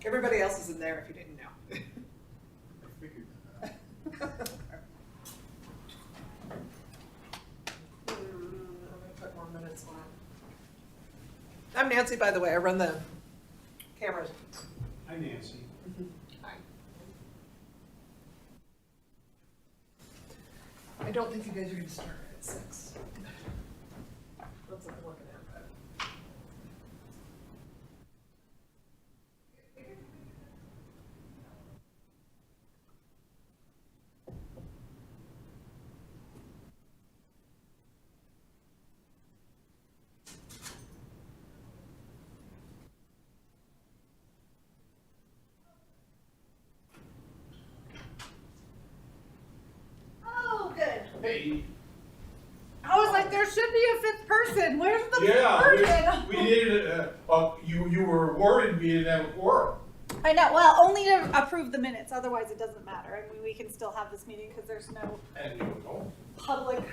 Everybody else is in there if you didn't know. I figured that. I'm gonna put more minutes on. I'm Nancy, by the way. I run the cameras. Hi, Nancy. Hi. I don't think you guys are gonna start at 6. That's what I'm looking at, but. Oh, good. Hey. I was like, there should be a 5th person. Where's the 5th Yeah, person? we needed, you were worried we didn't have a quorum. I know, well, only to approve the minutes, otherwise it doesn't matter. I mean, we can still have this meeting because there's no And you know. public,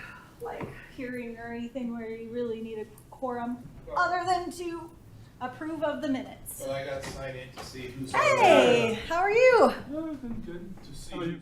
like, hearing or anything where you really need a quorum, other than to approve of the minutes. Well, I got to sign in to see who's. Hey, how are you? Oh, been good to see you.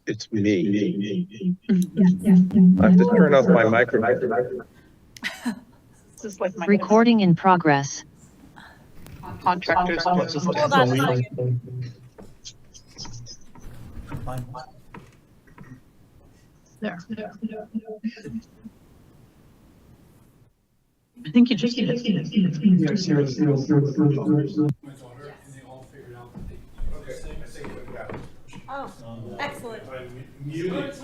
It's me. I have to turn off my microphone. This is like my Recording in progress. contractors. Hold on a second. There. I think you just need it. My daughter, and they all figured out that they. Okay, I think we got it. Oh, excellent. I'm muted.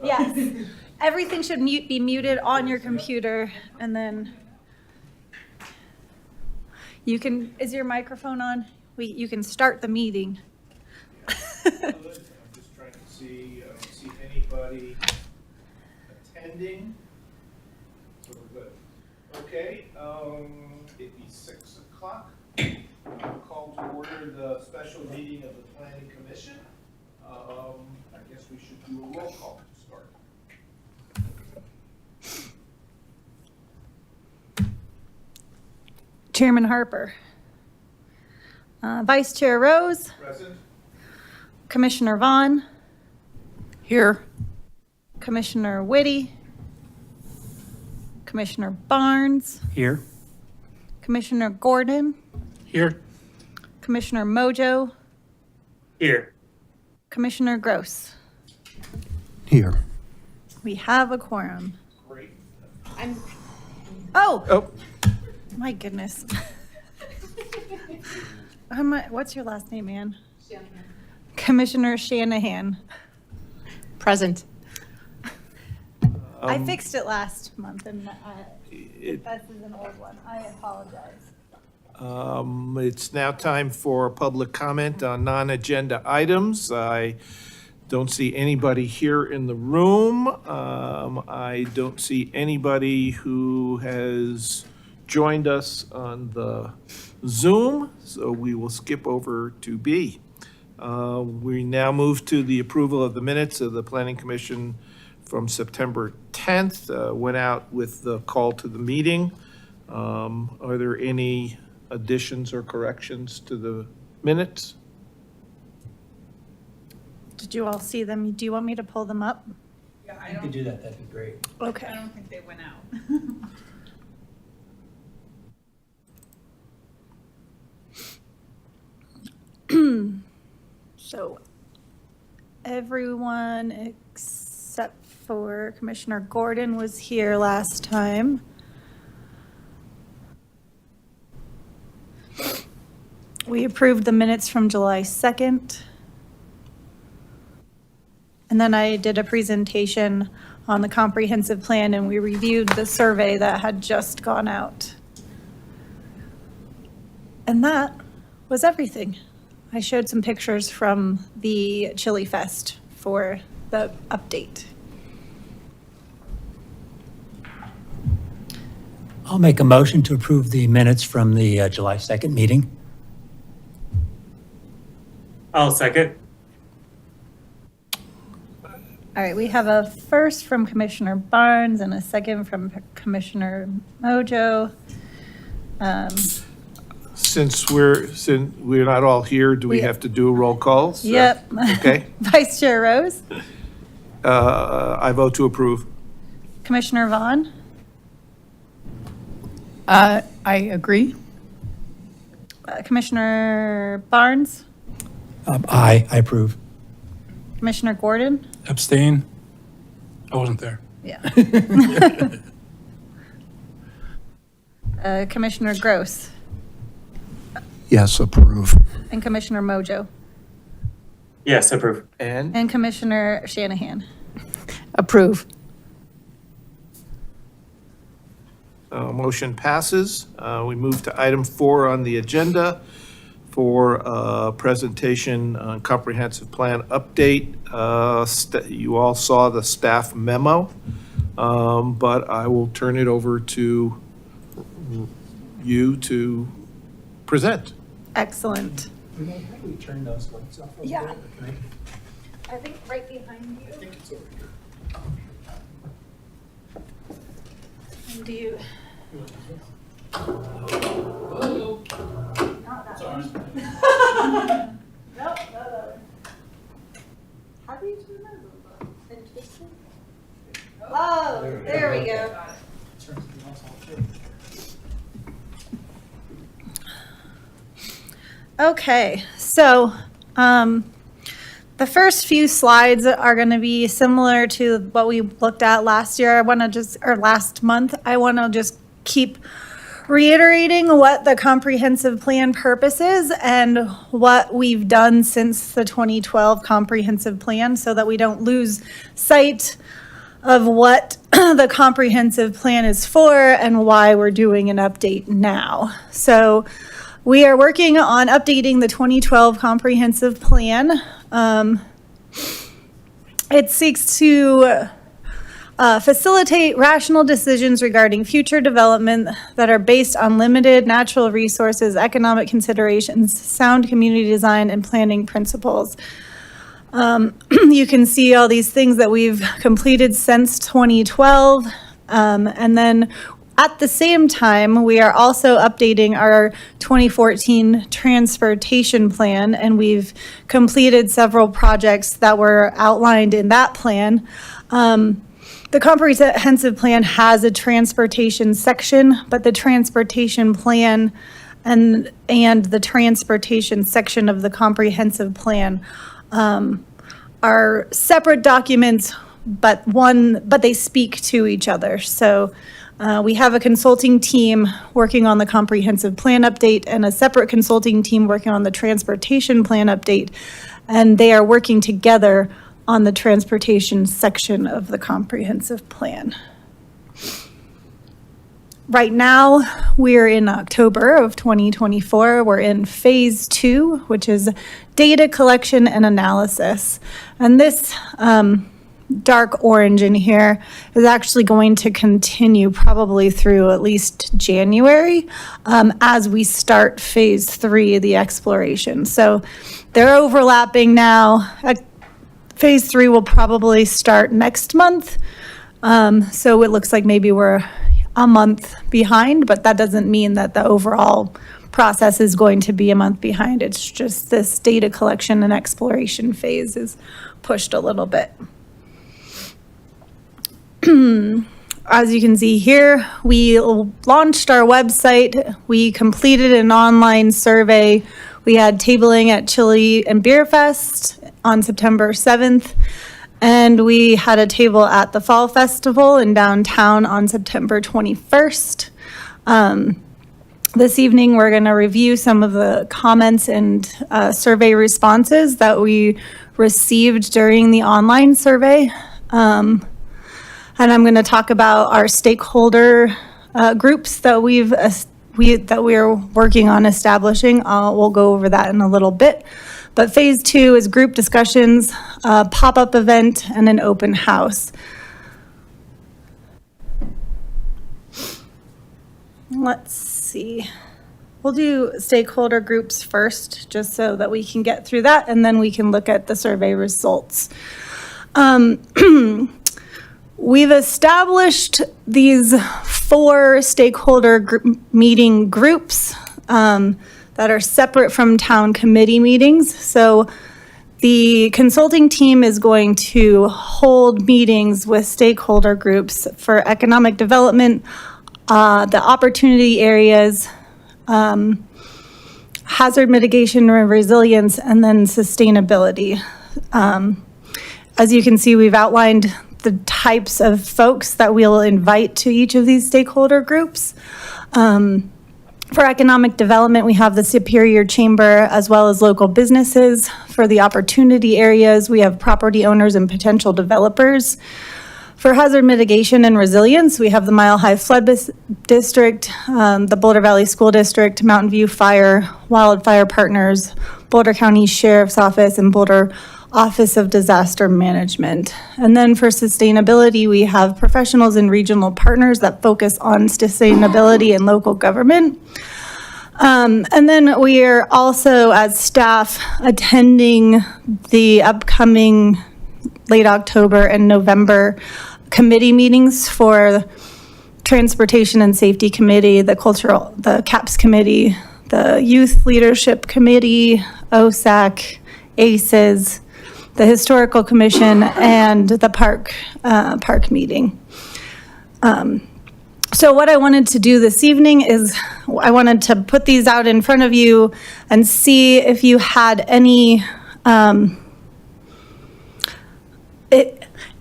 Yes, everything should be muted on your computer, and then you can, is your microphone on? You can start the meeting. I'm just trying to see, I don't see anybody attending. So we're good. Okay, it'd be 6 o'clock. Call to order the special meeting of the planning commission. I guess we should do a roll call to start. Chairman Harper. Vice Chair Rose. Present? Commissioner Vaughn. Here. Commissioner Whitty. Commissioner Barnes. Here. Commissioner Gordon. Here. Commissioner Mojo. Here. Commissioner Gross. Here. We have a quorum. Great. Oh, my goodness. What's your last name, Ann? Shanahan. Commissioner Shanahan. Present. I fixed it last month, and this is an old one. I apologize. It's now time for public comment on non-agenda items. I Don't see anybody here in the room. I don't see anybody who has joined us on the Zoom, so we will skip over to B. We now move to the approval of the minutes of the Planning Commission from September 10th. Went out with the call to the meeting. Are there any additions or corrections to the minutes? Did you all see them? Do you want me to pull them up? Yeah, I You could don't, do that, that'd be great. Okay. I don't think they went out. So everyone except for Commissioner Gordon was here last time. We approved the minutes from July 2nd. And then I did a presentation on the comprehensive plan and we reviewed the survey that had just gone out. And that was everything. I showed some pictures from the Chili Fest for the update. I'll make a motion to approve the minutes from the July 2nd meeting. I'll second. All right, we have a first from Commissioner Barnes and a second from Commissioner Mojo. Since we're not all here, do we We- have to do a roll call? Yep. Okay. Vice Chair Rose, I vote to approve. Commissioner Vaughn, I agree. Commissioner Barnes, I approve. Commissioner Gordon. Abstain. I wasn't there. Yeah. Commissioner Gross Yes, approve. and Commissioner Mojo Yes, approve. and Commissioner Shanahan. Approve. Motion passes. We move to item 4 on the agenda for presentation on comprehensive plan update. You all saw the staff memo, but I will turn it over to you to present. Excellent. Renee, how do we turn those lights off? Yeah. I think right behind you. it's over here. And do you? Not that one. Nope, not that one. How do you turn those on? Interesting. Oh, there we go. Okay, so the first few slides are going to be similar to what we looked at last year. Last month. I want to just keep reiterating what the comprehensive plan purpose is and what we've done since the 2012 comprehensive plan so that we don't lose sight of what the comprehensive plan is for and why we're doing an update now. So we are working on updating the 2012 comprehensive plan. It seeks to facilitate rational decisions regarding future development that are based on limited natural resources, economic considerations, sound community design, and planning principles. You can see all these things that we've completed since 2012. And then at the same time, we are also updating our 2014 transportation plan, and we've completed several projects that were outlined in that plan. The comprehensive plan has a transportation section, but the transportation plan and the transportation section of the comprehensive plan are separate documents, but they speak to each other. So we have a consulting team working on the comprehensive plan update and a separate consulting team working on the transportation plan update, and they are working together on the transportation section of the comprehensive plan. Right now, we're in October of 2024. We're in phase 2, which is data collection and analysis. And this dark orange in here is actually going to continue probably through at least January as we start phase 3, the exploration. So they're overlapping now. Phase 3 will probably start next month. So it looks like maybe we're a month behind, but that doesn't mean that the overall process is going to be a month behind. It's just this data collection and exploration phase is pushed a little bit. As you can see here, we launched our website. We completed an online survey. We had tabling at Chili and Beer Fest on September 7th. And we had a table at the Fall Festival in downtown on September 21st. This evening, we're going to review some of the comments and survey responses that we received during the online survey. And I'm going to talk about our stakeholder groups that we're working on establishing. We'll go over that in a little bit. But phase 2 is group discussions, a pop-up event, and an open house. Let's see. We'll do stakeholder groups first, just so that we can get through that, and then we can look at the survey results. We've established these 4 stakeholder meeting groups that are separate from town committee meetings. So the consulting team is going to hold meetings with stakeholder groups for economic development, the opportunity areas, hazard mitigation and resilience, and then sustainability. As you can see, we've outlined the types of folks that we'll invite to each of these stakeholder groups. For economic development, we have the Superior Chamber as well as local businesses. For the opportunity areas, we have property owners and potential developers. For hazard mitigation and resilience, we have the Mile High Flood District, the Boulder Valley School District, Mountain View Fire, Wildfire Partners, Boulder County Sheriff's Office, and Boulder Office of Disaster Management. And then for sustainability, we have professionals and regional partners that focus on sustainability and local government. And then we are also, as staff, attending the upcoming late October and November committee meetings for Transportation and Safety Committee, the CAPS Committee, the Youth Leadership Committee, OSAC, ACES, the Historical Commission, and the park meeting. So what I wanted to do this evening is I wanted to put these out in front of you and see if you had any,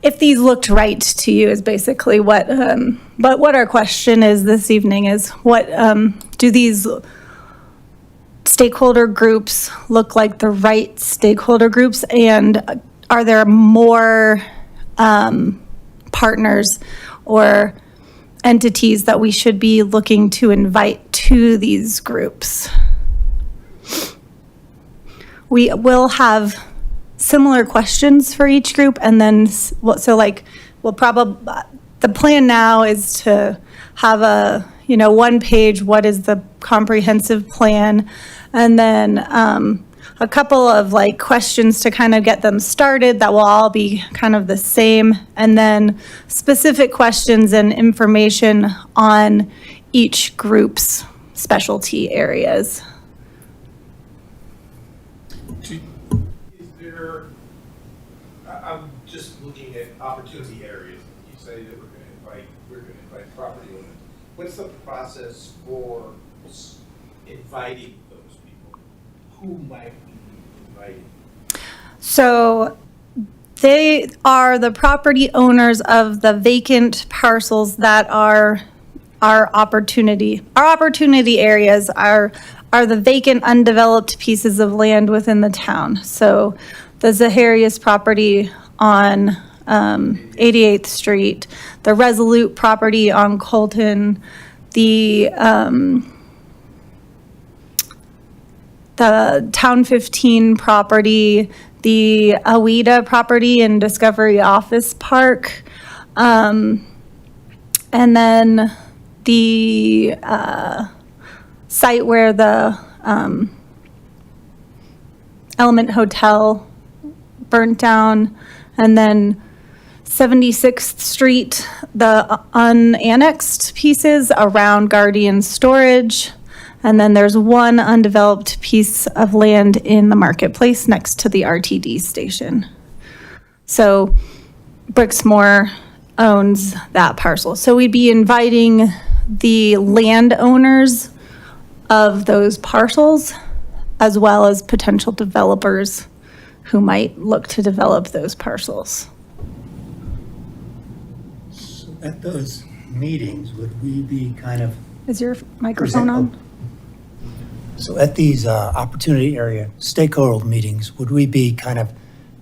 if these looked right to you is basically what our question is this evening is what do these stakeholder groups look like the right stakeholder groups, and are there more partners or entities that we should be looking to invite to these groups? We will have similar questions for each group, and then we'll probably, the plan now is to have a one page, what is the comprehensive plan, and then a couple of questions to kind of get them started that will all be kind of the same, and then specific questions and information on each group's specialty areas. Is there, I'm just looking at opportunity areas. You say that we're going to invite property owners. What's the process for inviting those people? Who might we be inviting? So they are the property owners of the vacant parcels that are our opportunity. Our opportunity areas are the vacant, undeveloped pieces of land within the town. So the Zaharias property on 88th Street, the Resolute property on Colton, the Town 15 property, the Awida property in Discovery Office Park, and then the site where the Element Hotel burnt down, and then 76th Street, the unannexed pieces around Guardian Storage. And then there's one undeveloped piece of land in the marketplace next to the RTD station. So Brixmor owns that parcel. So we'd be inviting the landowners of those parcels, as well as potential developers who might look to develop those parcels. So at those meetings, would we be kind of, Is your microphone on? so at these opportunity area stakeholder meetings, would we be kind of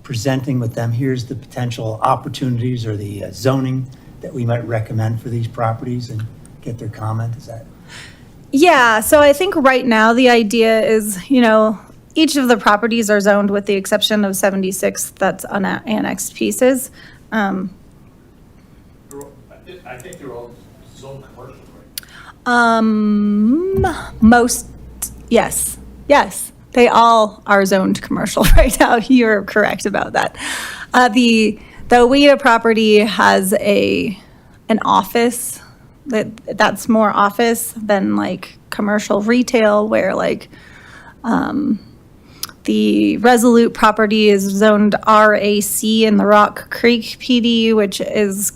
presenting with them, here's the potential opportunities or the zoning that we might recommend for these properties and get their comment? Is that? Yeah, so I think right now the idea is, each of the properties are zoned with the exception of 76 that's unannexed pieces. I think they're all zone commercial, right? Yes, they all are zoned commercial right now. You're correct about that. The Awida property has an office that's more office than like commercial retail, where like the Resolute property is zoned RAC in the Rock Creek PD, which is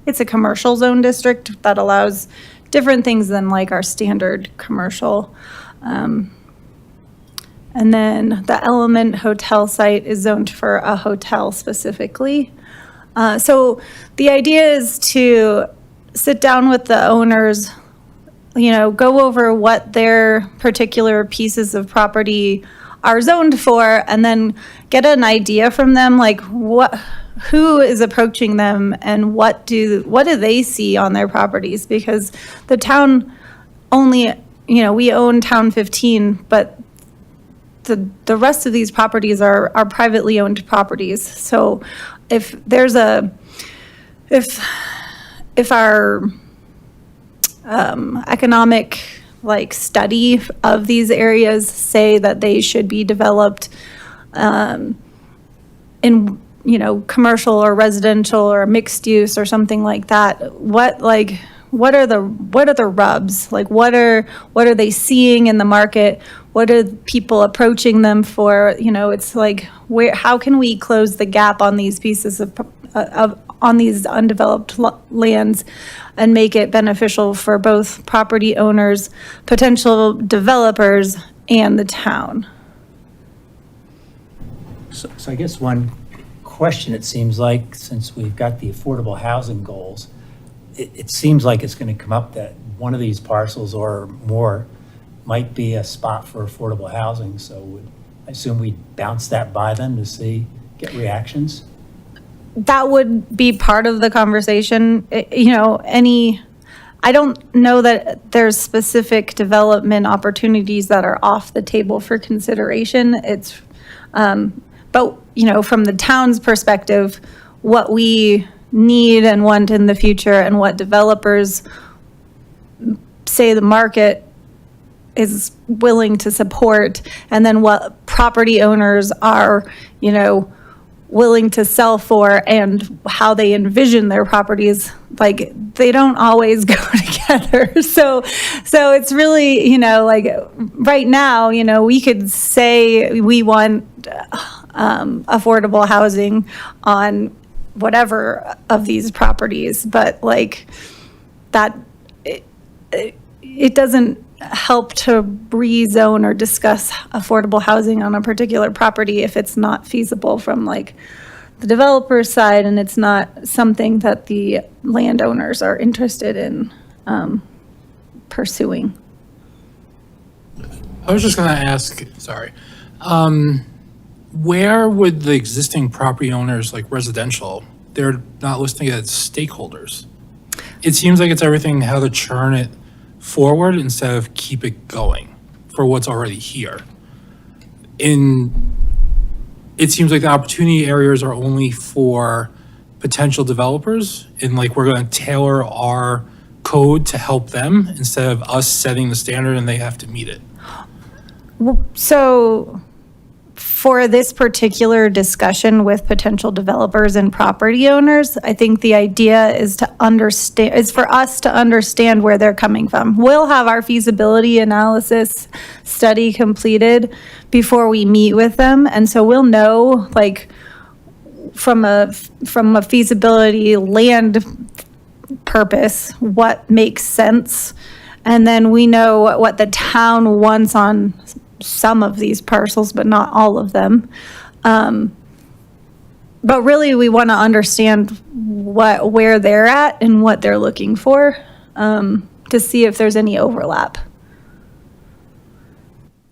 it's a commercial zone district that allows different things than like our standard commercial. And then the Element Hotel site is zoned for a hotel specifically. So the idea is to sit down with the owners, go over what their particular pieces of property are zoned for, and then get an idea from them, like who is approaching them and what do they see on their properties? Because the town only, we own Town 15, but the rest of these properties are privately owned properties. So if our economic study of these areas say that they should be developed in commercial or residential or mixed use or something like that, what are the rubs? Like what are they seeing in the market? What are people approaching them for? It's like, how can we close the gap on these pieces on these undeveloped lands and make it beneficial for both property owners, potential developers, and the town? So I guess one question, it seems like, since we've got the affordable housing goals, it seems like it's going to come up that one of these parcels or more might be a spot for affordable housing. So I assume we'd bounce that by them to get reactions? That would be part of the conversation. I don't know that there's specific development opportunities that are off the table for consideration. But from the town's perspective, what we need and want in the future and what developers say the market is willing to support, and then what property owners are, willing to sell for, and how they envision their properties, they don't always go together. So it's really, right now, we could say we want affordable housing on whatever of these properties, but that it doesn't help to rezone or discuss affordable housing on a particular property if it's not feasible from the developer's side, and it's not something that the landowners are interested in pursuing. I was just going to ask, sorry, where would the existing property owners, like residential, they're not listing it as stakeholders? it seems like it's everything how to churn it forward instead of keep it going for what's already here. It seems like the opportunity areas are only for potential developers, and like we're going to tailor our code to help them instead of us setting the standard and they have to meet it. So for this particular discussion with potential developers and property owners, I think the idea is for us to understand where they're coming from. We'll have our feasibility analysis study completed before we meet with them. And so we'll know, like, from a feasibility land purpose, what makes sense. And then we know what the town wants on some of these parcels, but not all of them. But really, we want to understand where they're at and what they're looking for, to see if there's any overlap.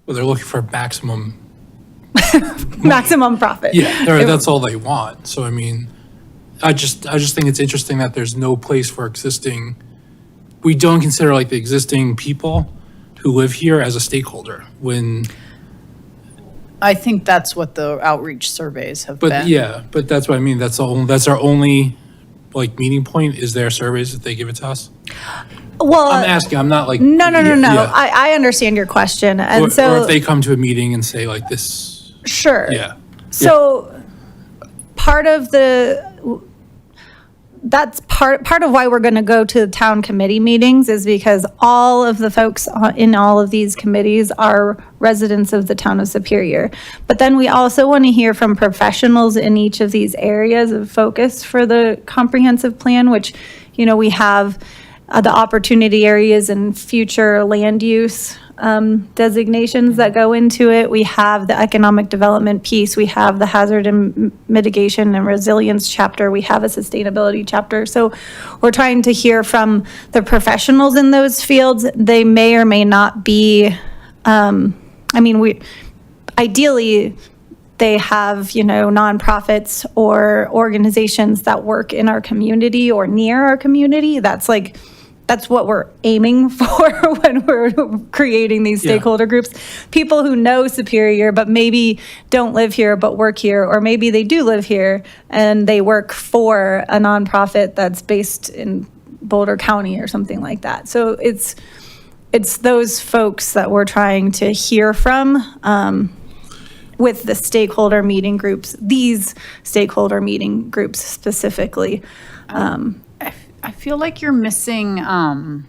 Well, they're looking for maximum. Maximum profit. Yeah, that's all they want. So I mean, I just think it's interesting that there's no place for existing. We don't consider like the existing people who live here as a stakeholder when. I think that's what the outreach surveys have But been. yeah, but that's what I mean. That's our only like meeting point is their surveys that they give it to us. Well, I'm asking. I'm not like no. Yeah. I understand your question, and or so if they come to a meeting and say like this. sure. Yeah. So part of that's part of why we're going to go to town committee meetings is because all of the folks in all of these committees are residents of the town of Superior. But then we also want to hear from professionals in each of these areas of focus for the comprehensive plan, which, we have the opportunity areas and future land use designations that go into it. We have the economic development piece. We have the hazard and mitigation and resilience chapter. We have a sustainability chapter. So we're trying to hear from the professionals in those fields. They may or may not be, ideally, they have, nonprofits or organizations that work in our community or near our community. That's what we're aiming for when we're creating these stakeholder groups. People who know Superior, but maybe don't live here, but work here, or maybe they do live here and they work for a nonprofit that's based in Boulder County or something like that. So it's those folks that we're trying to hear from with the stakeholder meeting groups, these stakeholder meeting groups specifically. I feel like you're missing, I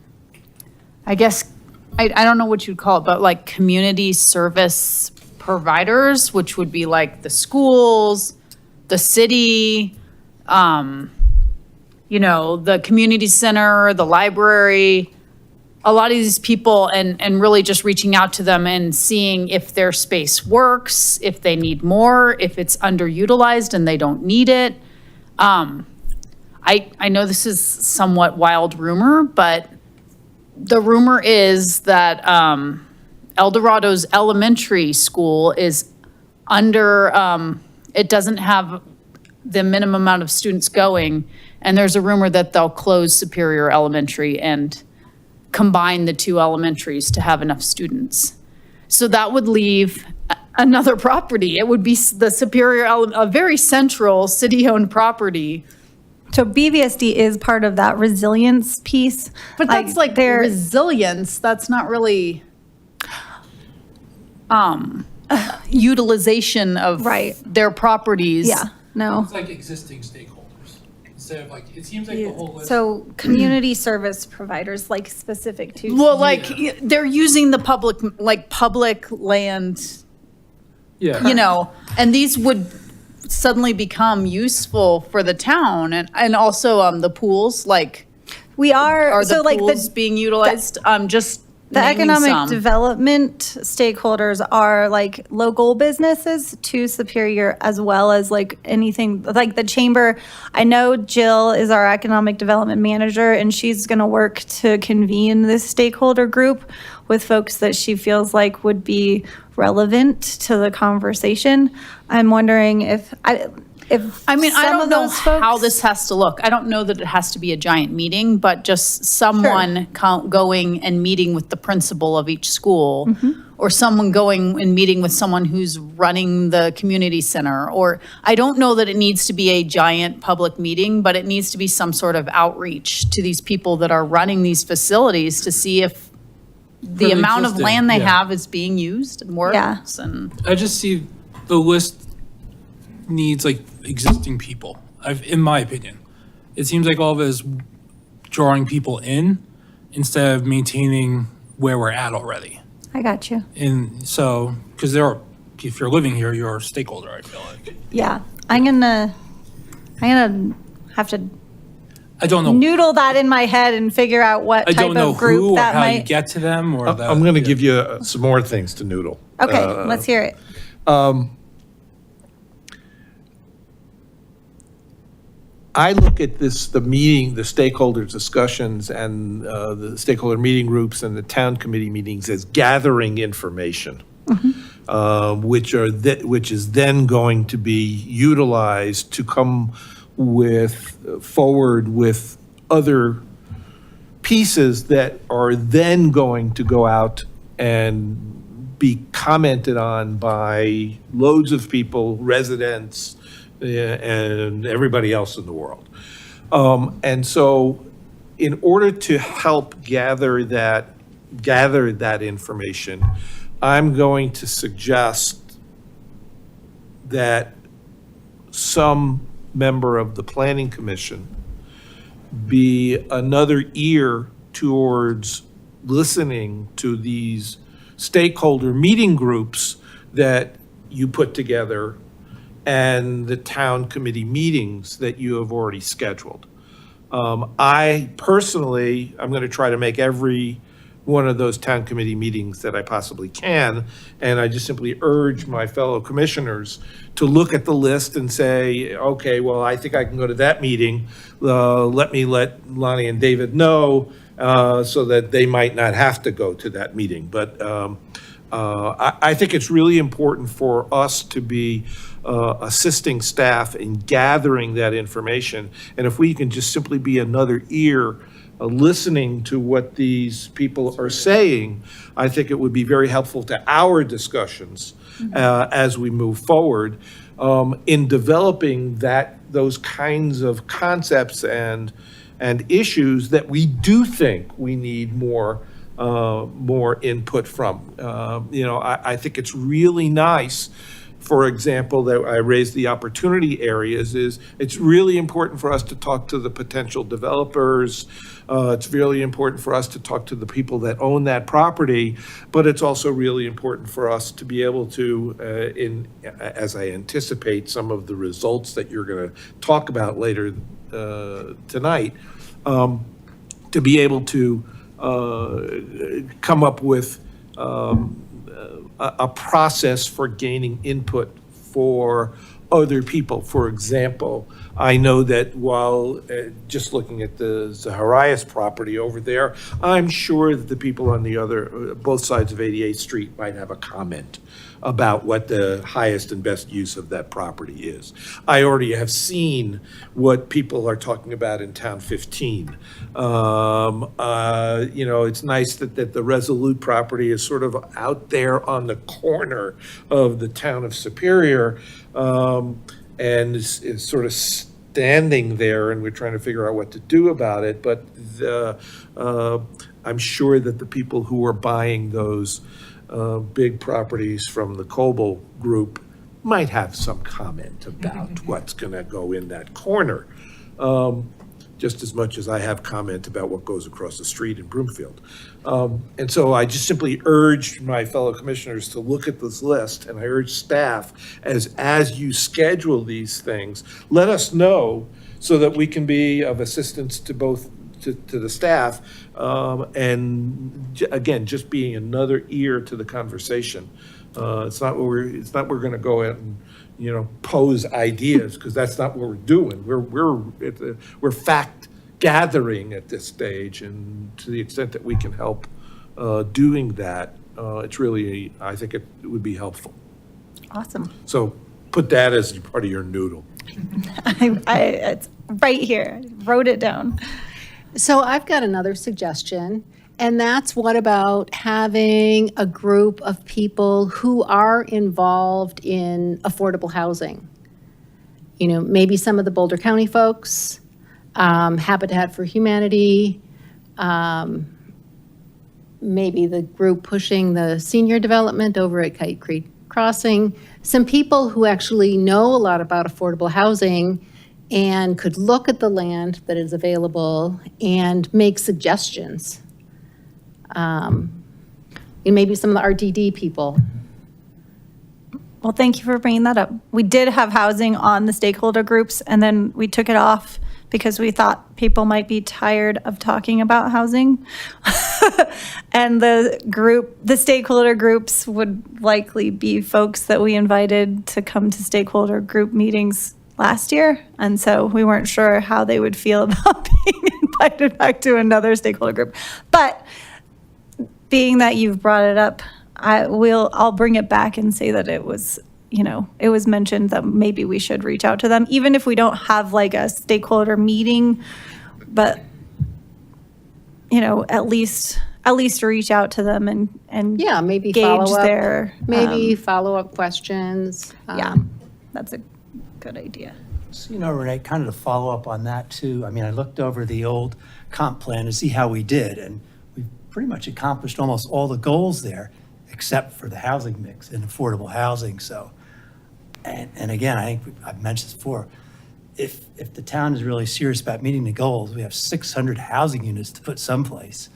guess, I don't know what you'd call it, but like community service providers, which would be like the schools, the city, the community center, the library, a lot of these people, and really just reaching out to them and seeing if their space works, if they need more, if it's underutilized and they don't need it. I know this is somewhat wild rumor, but the rumor is that El Dorado's elementary school is under, it doesn't have the minimum amount of students going, and there's a rumor that they'll close Superior Elementary and combine the two elementaries to have enough students. So that would leave another property. It would be the Superior, a very central city-owned property. So BVSD is part of that resilience piece. But that's like their resilience. That's not really utilization of their properties. Yeah, no. It's like existing stakeholders instead of like it seems like the whole list. So community service providers, like specific to. Well, like they're using the public land. Yeah. And these would suddenly become useful for the town and also the pools, like we are the so like pools being utilized. Just the naming economic some. development stakeholders are like local businesses to Superior, as well as like anything like the chamber. I know Jill is our economic development manager, and she's going to work to convene this stakeholder group with folks that she feels like would be relevant to the conversation. I'm wondering if If I mean, I some don't of know those how folks- this has to look. I don't know that it has to be a giant meeting, but just someone going and meeting with the principal of each school, or someone going and meeting with someone who's running the community center, or I don't know that it needs to be a giant public meeting, but it needs to be some sort of outreach to these people that are running these facilities to see if the For the amount of existing, land they yeah. have is being used and works, and. I just see the list needs like existing people, in my opinion. It seems like all of it is drawing people in instead of maintaining where we're at already. I got you. And so, because if you're living here, you're a stakeholder, I feel like. Yeah, I'm gonna have to I don't know. noodle that in my head and figure out what I type don't know of group who or that how you might. get to them or the. I'm going to yeah. give you some more things to noodle. Okay, let's hear it. I look at this, the meeting, the stakeholders discussions and the stakeholder meeting groups and the town committee meetings as gathering information, which is then going to be utilized to come forward with other pieces that are then going to go out and be commented on by loads of people, residents, and everybody else in the world. And so in order to help gather that information, I'm going to suggest that some member of the Planning Commission be another ear towards listening to these stakeholder meeting groups that you put together and the town committee meetings that you have already scheduled. I personally, I'm going to try to make every one of those town committee meetings that I possibly can, and I just simply urge my fellow commissioners to look at the list and say, okay, well, I think I can go to that meeting. Let Lonnie and David know so that they might not have to go to that meeting. But I think it's really important for us to be assisting staff in gathering that information. And if we can just simply be another ear listening to what these people are saying, I think it would be very helpful to our discussions as we move forward in developing those kinds of concepts and issues that we do think we need more input from. I think it's really nice, for example, that I raised the opportunity areas, is it's really important for us to talk to the potential developers. It's really important for us to talk to the people that own that property, but it's also really important for us to be able to, as I anticipate some of the results that you're going to talk about later tonight, to be able to come up with a process for gaining input for other people. For example, I know that while just looking at the Zaharias property over there, I'm sure that the people on both sides of 88th Street might have a comment about what the highest and best use of that property is. I already have seen what people are talking about in Town 15. It's nice that the Resolute property is sort of out there on the corner of the town of Superior, and is sort of standing there, and we're trying to figure out what to do about it. But I'm sure that the people who are buying those big properties from the Coble Group might have some comment about what's going to go in that corner, just as much as I have comment about what goes across the street in Broomfield. And so I just simply urge my fellow commissioners to look at this list, and I urge staff, as you schedule these things, let us know so that we can be of assistance to both to the staff, and again, just being another ear to the conversation. It's not we're going to go out and pose ideas, because that's not what we're doing. We're fact gathering at this stage, and to the extent that we can help doing that, it's really, I think it would be helpful. Awesome. So put that as part of your noodle. It's right here. I wrote it down. So I've got another suggestion, and that's what about having a group of people who are involved in affordable housing? You know, maybe some of the Boulder County folks, Habitat for Humanity, maybe the group pushing the senior development over at Kite Creek Crossing, some people who actually know a lot about affordable housing and could look at the land that is available and make suggestions. And maybe some of the RDD people. Well, thank you for bringing that up. We did have housing on the stakeholder groups, and then we took it off because we thought people might be tired of talking about housing. And the stakeholder groups would likely be folks that we invited to come to stakeholder group meetings last year. And so we weren't sure how they would feel about being invited back to another stakeholder group. But being that you've brought it up, I'll bring it back and say that it was mentioned that maybe we should reach out to them, even if we don't have like a stakeholder meeting, but at least reach out to them and Yeah, maybe gauge follow up. their Maybe follow-up questions. yeah, that's a good idea. So, Renee, kind of to follow up on that too, I mean, I looked over the old comp plan to see how we did, and we've pretty much accomplished almost all the goals there, except for the housing mix and affordable housing, so. And again, I think I've mentioned this before, if the town is really serious about meeting the goals, we have 600 housing units to put someplace.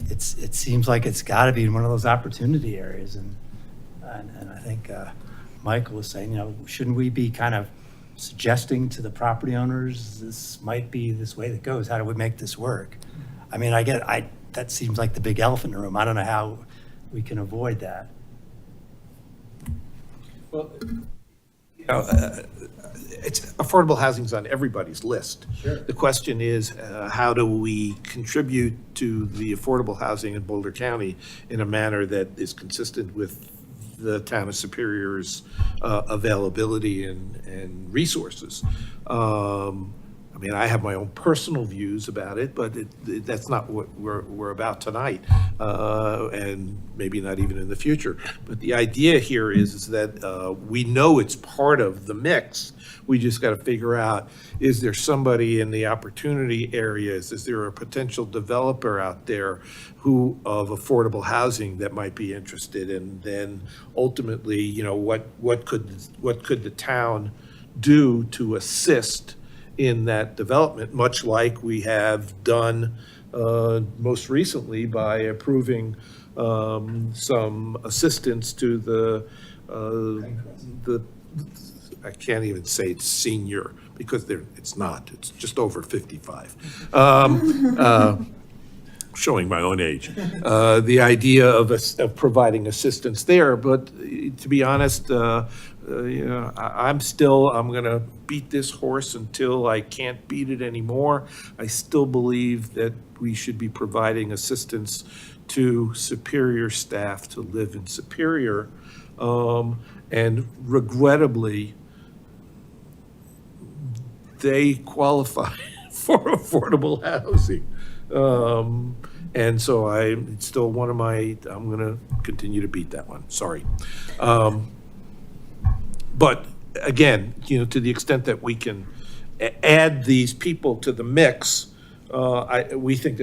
It seems like it's gotta be in one of those opportunity areas, and I think Michael was saying, shouldn't we be kind of suggesting to the property owners, this might be this way that goes, how do we make this work? I mean, that seems like the big elephant in the room, I don't know how we can avoid that. Well, it's affordable housing's on everybody's list. Sure. The question is, how do we contribute to the affordable housing in Boulder County in a manner that is consistent with the town of Superior's availability and resources? I mean, I have my own personal views about it, but that's not what we're about tonight, and maybe not even in the future. But the idea here is that we know it's part of the mix. We just got to figure out, is there somebody in the opportunity areas? Is there a potential developer out there of affordable housing that might be interested? And then ultimately, what could the town do to assist in that development, much like we have done most recently by approving some assistance to the I can't even say it's senior because it's not. It's just over 55. Showing my own age. The idea of providing assistance there, but to be honest, I'm going to beat this horse until I can't beat it anymore. I still believe that we should be providing assistance to Superior staff to live in Superior. And regrettably, they qualify for affordable housing. And so it's still one of I'm going to continue to beat that one. Sorry. But again, to the extent that we can add these people to the mix, we think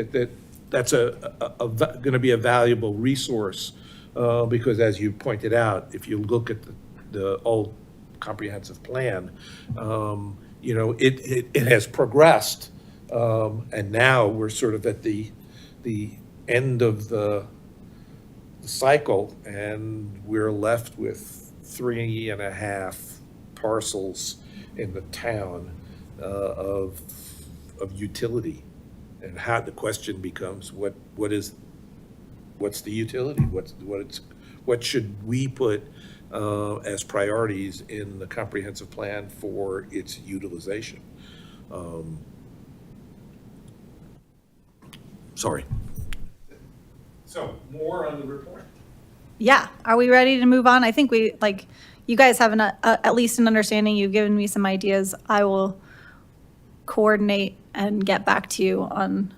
that's going to be a valuable resource because, as you pointed out, if you look at the old comprehensive plan, it has progressed, and now we're sort of at the end of the cycle, and we're left with 3.5 parcels in the town of utility. And how the question becomes, what's the utility? What should we put as priorities in the comprehensive plan for its utilization? Sorry. So more on the report. Yeah, are we ready to move on? I think you guys have at least an understanding, you've given me some ideas, I will coordinate and get back to you on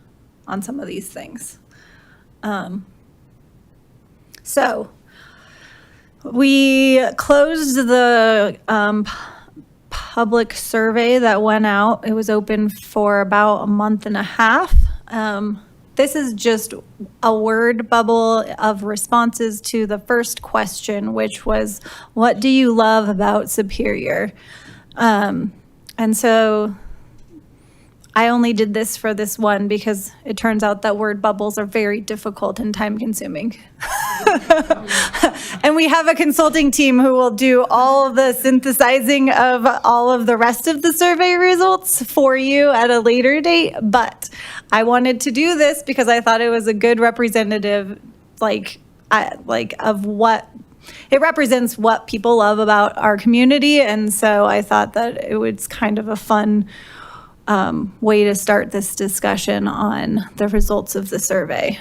some of these things. So we closed the public survey that went out. It was open for about a month and a half. This is just a word bubble of responses to the first question, which was, what do you love about Superior? And so I only did this for this one because it turns out that word bubbles are very difficult and time consuming. And we have a consulting team who will do all of the synthesizing of all of the rest of the survey results for you at a later date. But I wanted to do this because I thought it was a good representative, of what it represents, what people love about our community. And so I thought that it was kind of a fun way to start this discussion on the results of the survey.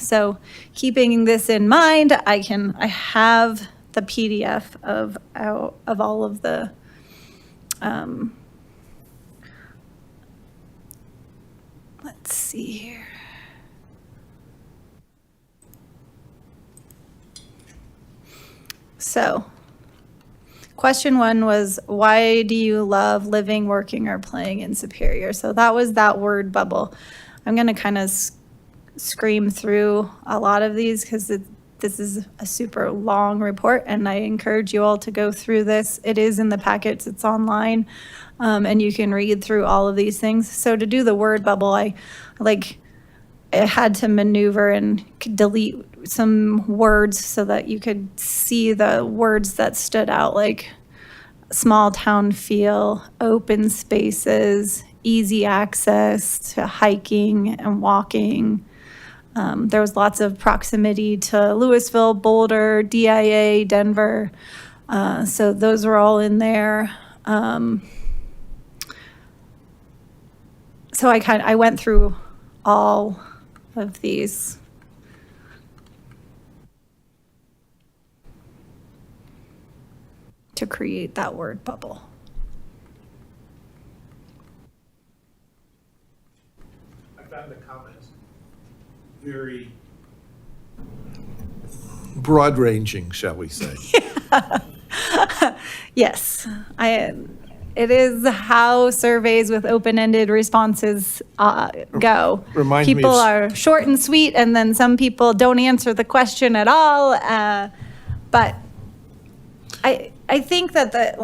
So keeping this in mind, I have the PDF of all of the let's see here. So question 1 was, why do you love living, working, or playing in Superior? So that was that word bubble. I'm going to kind of scream through a lot of these because this is a super long report, and I encourage you all to go through this. It is in the packets, it's online, and you can read through all of these things. So to do the word bubble, I had to maneuver and delete some words so that you could see the words that stood out, like small town feel, open spaces, easy access to hiking and walking. There was lots of proximity to Louisville, Boulder, DIA, Denver. So those were all in there. So I went through all of these. To create that word bubble. I found the comments very broad-ranging, shall we say. Yes, it is how surveys with open-ended responses go. Reminds me of- People are short and sweet, and then some people don't answer the question at all. But I think that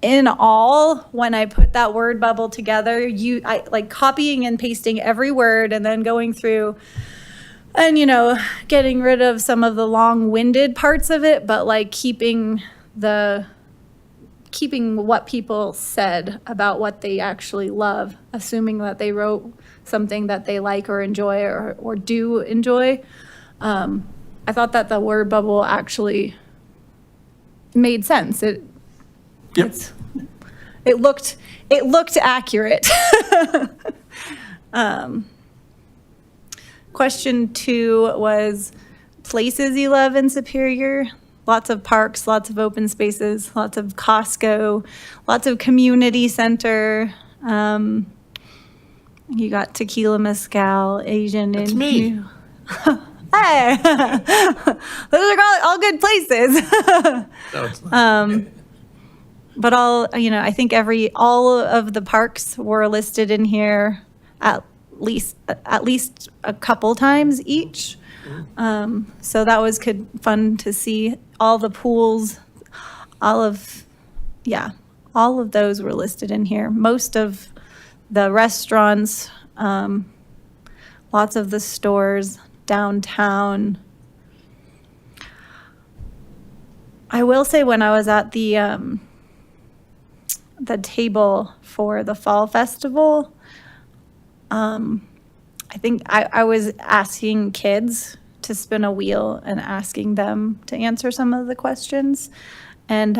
in all, when I put that word bubble together, I like copying and pasting every word and then going through and, getting rid of some of the long-winded parts of it, but like keeping what people said about what they actually love, assuming that they wrote something that they like or enjoy or do enjoy. I thought that the word bubble actually made sense. It looked accurate. Question 2 was places you love in Superior. Lots of parks, lots of open spaces, lots of Costco, lots of community center. You got tequila, mezcal, Asian. That's me. Hey, those are all good places. No, it's not. But I think all of the parks were listed in here at least a couple times each. So that was fun to see. All the pools, all of those were listed in here. Most of the restaurants, lots of the stores downtown. I will say when I was at the table for the fall festival, I think I was asking kids to spin a wheel and asking them to answer some of the questions. And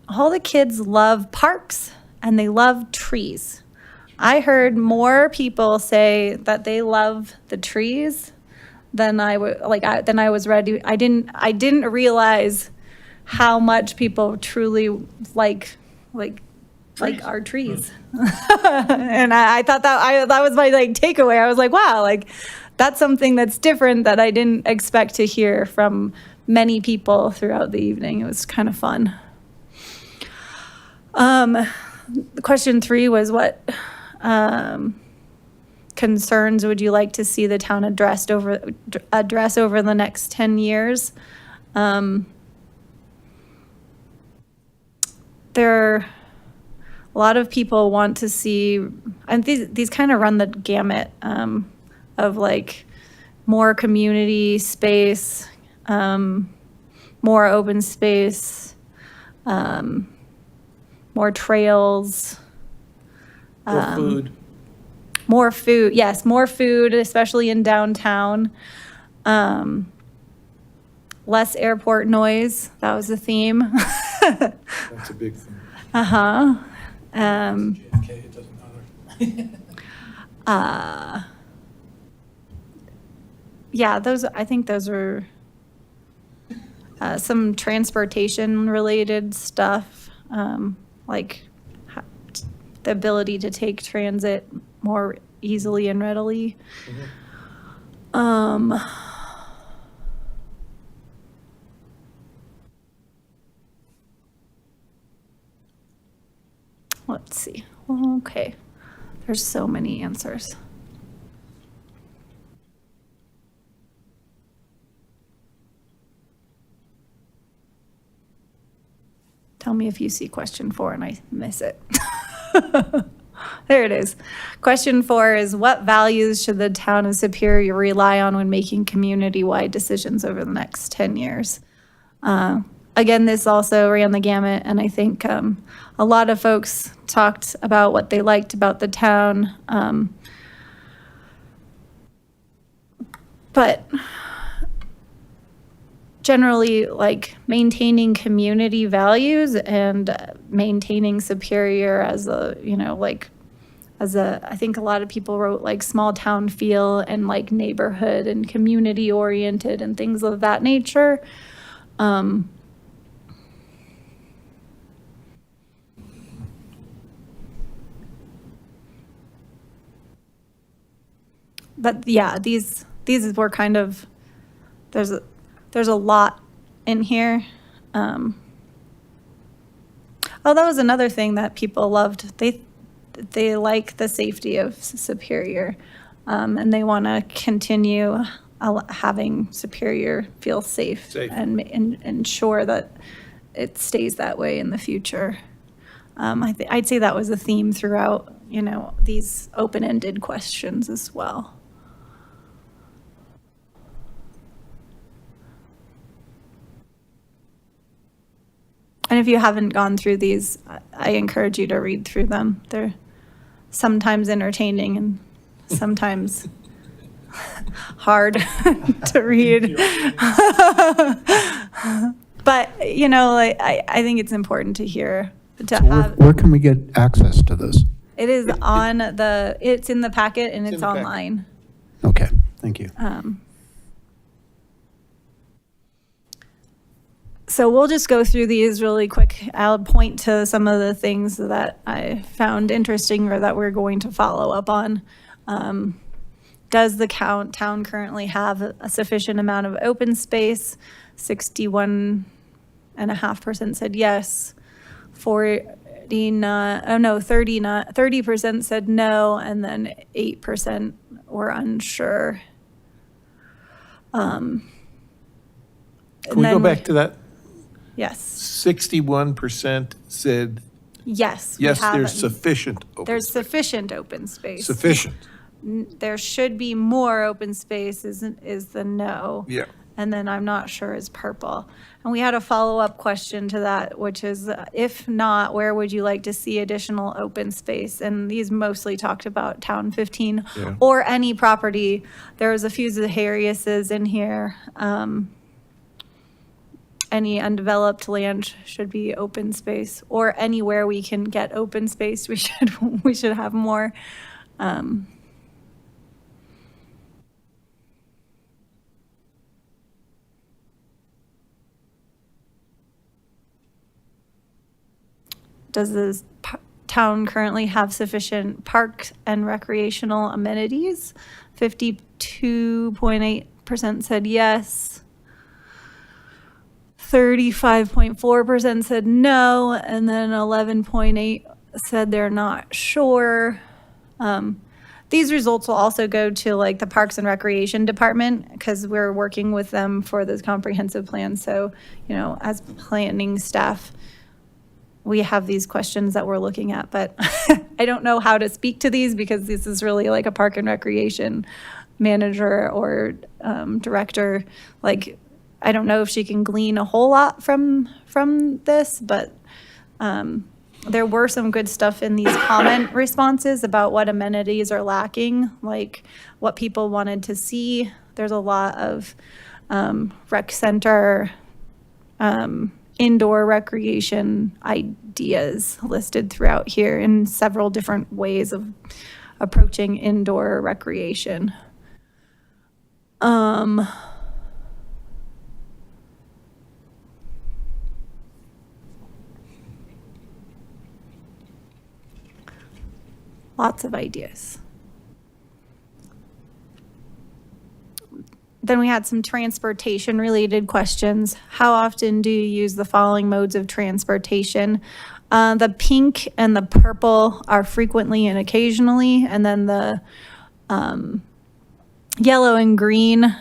all the kids love parks and they love trees. I heard more people say that they love the trees than I was ready. I didn't realize how much people truly like our trees. And I thought that was my like takeaway. I was like, wow, like that's something that's different that I didn't expect to hear from many people throughout the evening. It was kind of fun. Question 3 was what concerns would you like to see the town address over the next 10 years? There, a lot of people want to see, and these kind of run the gamut of like more community space, more open space, more trails. More food. More food, yes, more food, especially in downtown. Less airport noise, that was the theme. That's a big thing. Uh-huh. JFK, it doesn't matter. Yeah, I think those are some transportation-related stuff, like the ability to take transit more easily and readily. Let's see. Okay. There's so many answers. Tell me if you see question 4 and I miss it. There it is. Question 4 is what values should the town of Superior rely on when making community-wide decisions over the next 10 years? Again, this also ran the gamut, and I think a lot of folks talked about what they liked about the town. But generally, like maintaining community values and maintaining Superior as a, I think a lot of people wrote like small town feel and like neighborhood and community oriented and things of that nature. But yeah, these were kind of, there's a lot in here. Oh, that was another thing that people loved. They like the safety of Superior, and they want to continue having Superior feel safe. And ensure that it stays that way in the future. I'd say that was a theme throughout, these open-ended questions as well. And if you haven't gone through these, I encourage you to read through them. They're sometimes entertaining and sometimes hard to read. But, I think it's important to hear. Where can we get access to this? It is it's in the packet and it's online. Okay, thank you. So we'll just go through these really quick. I'll point to some of the things that I found interesting or that we're going to follow up on. Does the town currently have a sufficient amount of open space? 61.5% said yes. 30% said no, and then 8% were unsure. Can we go back to that? Yes. 61% said Yes. yes, there's sufficient open There's space. sufficient open space. Sufficient. There should be more open space is the no. Yeah. And then I'm not sure is purple. And we had a follow-up question to that, which is, if not, where would you like to see additional open space? And these mostly talked about Town 15 or any property. There was a few Zahariases in here. Any undeveloped land should be open space, or anywhere we can get open space, we should have more. does the town currently have sufficient parks and recreational amenities? 52.8% said yes. 35.4% said no, and then 11.8 said they're not sure. These results will also go to like the Parks and Recreation Department because we're working with them for this comprehensive plan. So, as planning staff, we have these questions that we're looking at, but I don't know how to speak to these because this is really like a Park and Recreation manager or director. Like, I don't know if she can glean a whole lot from this, but there were some good stuff in these comment responses about what amenities are lacking, like what people wanted to see. There's a lot of rec center, indoor recreation ideas listed throughout here in several different ways of approaching indoor recreation. Lots of ideas. Then we had some transportation related questions. How often do you use the following modes of transportation? The pink and the purple are frequently and occasionally, and then the yellow and green,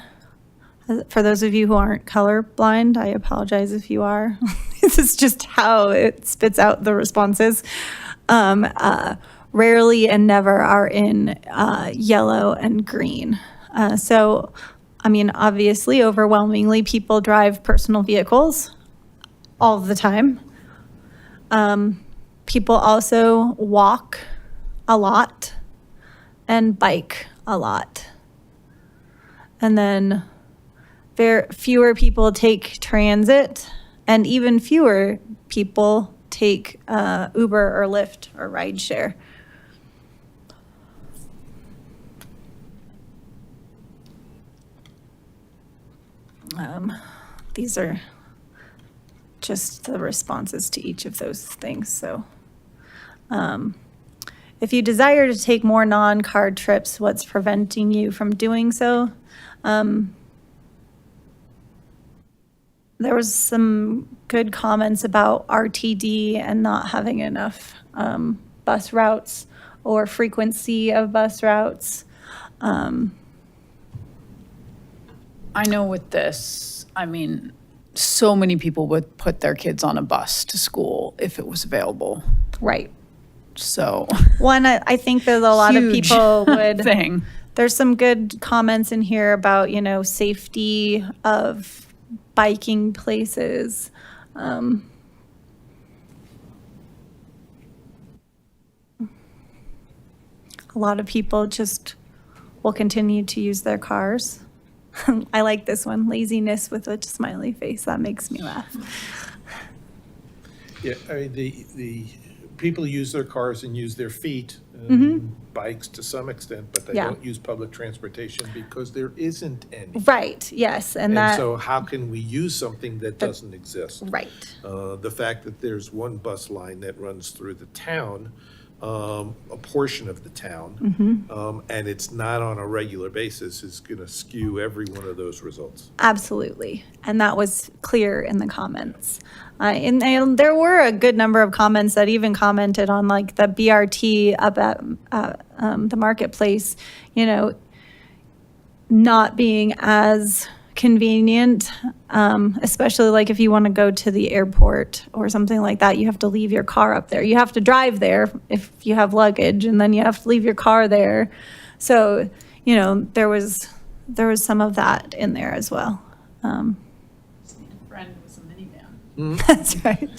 for those of you who aren't colorblind, I apologize if you are. This is just how it spits out the responses. Rarely and never are in yellow and green. So, I mean, obviously, overwhelmingly, people drive personal vehicles all the time. People also walk a lot and bike a lot. And then fewer people take transit, and even fewer people take Uber or Lyft or rideshare. These are just the responses to each of those things. So if you desire to take more non-car trips, what's preventing you from doing so? There was some good comments about RTD and not having enough bus routes or frequency of bus routes. I know with this, I mean, so many people would put their kids on a bus to school if it was available. Right. So One, I think that a lot of huge people would. thing. There's some good comments in here about, safety of biking places. A lot of people just will continue to use their cars. I like this one, laziness with a smiley face. That makes me laugh. Yeah, I mean, the people use their cars and use their feet, and bikes to some extent, but they Yeah. don't use public transportation because there isn't any. Right, yes, and that, so how can we use something that doesn't exist? right. The fact that there's one bus line that runs through the town, a portion of the town, and it's not on a regular basis is going to skew every one of those results. Absolutely. And that was clear in the comments. And there were a good number of comments that even commented on like the BRT up at the marketplace, not being as convenient, especially like if you want to go to the airport or something like that, you have to leave your car up there. You have to drive there if you have luggage, and then you have to leave your car there. So, there was some of that in there as well. Friend was a minivan. That's right.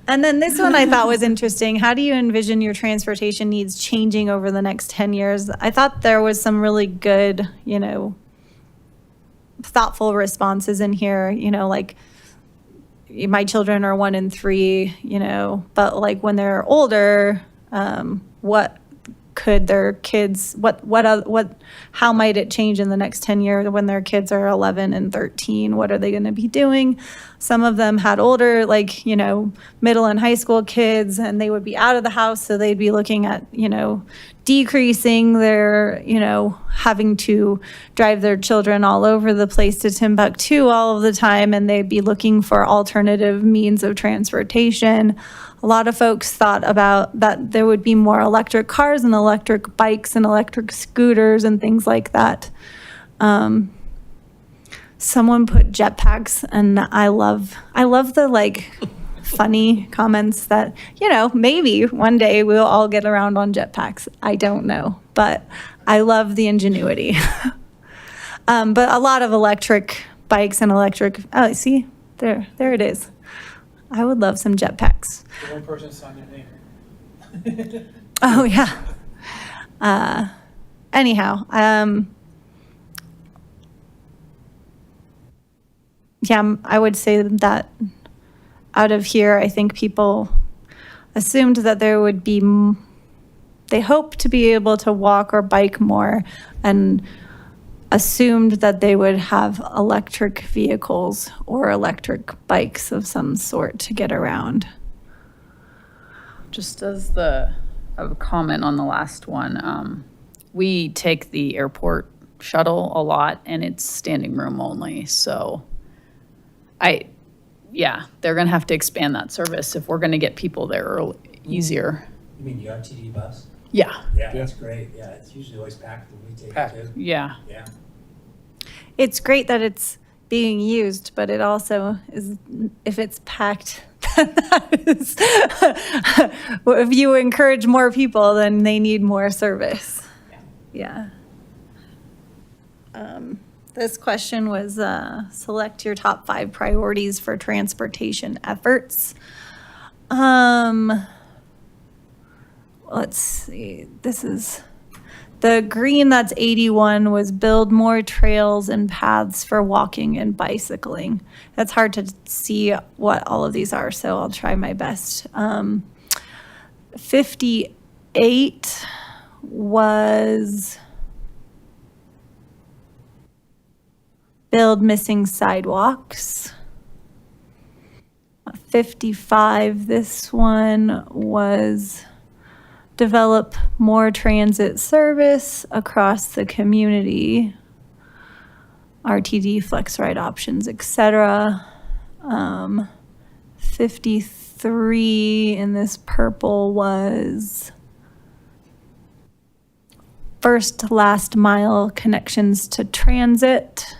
And then this one I thought was interesting. How do you envision your transportation needs changing over the next 10 years? I thought there was some really good, thoughtful responses in here, like my children are 1 and 3, but like when they're older, what could their kids, how might it change in the next 10 years when their kids are 11 and 13? What are they going to be doing? Some of them had older, like, middle and high school kids, and they would be out of the house. So they'd be looking at, decreasing their, having to drive their children all over the place to Timbuktu all of the time. And they'd be looking for alternative means of transportation. A lot of folks thought about that there would be more electric cars and electric bikes and electric scooters and things like that. Someone put jetpacks, and I love the funny comments that, maybe one day we'll all get around on jetpacks. I don't know, but I love the ingenuity. But a lot of electric bikes and electric, oh, see, there it is. I would love some jetpacks. One person signed their name. Oh, yeah. Anyhow, yeah, I would say that out of here, I think people assumed that there would be, they hoped to be able to walk or bike more, and assumed that they would have electric vehicles or electric bikes of some sort to get around. Just as a comment on the last one, we take the airport shuttle a lot, and it's standing room only. So they're going to have to expand that service if we're going to get people there easier. You mean the RTD bus? Yeah. Yeah, that's great. Yeah, it's usually always packed when we take it too. Yeah. Yeah. It's great that it's being used, but it also is, if it's packed, that is, if you encourage more people, then they need more service. Yeah. This question was, select your top 5 priorities for transportation efforts. Let's see, this is, the green, that's 81, was build more trails and paths for walking and bicycling. It's hard to see what all of these are, so I'll try my best. 58 was build missing sidewalks. 55, this one was develop more transit service across the community, RTD, flex ride options, etc. 53 in this purple was first to last mile connections to transit.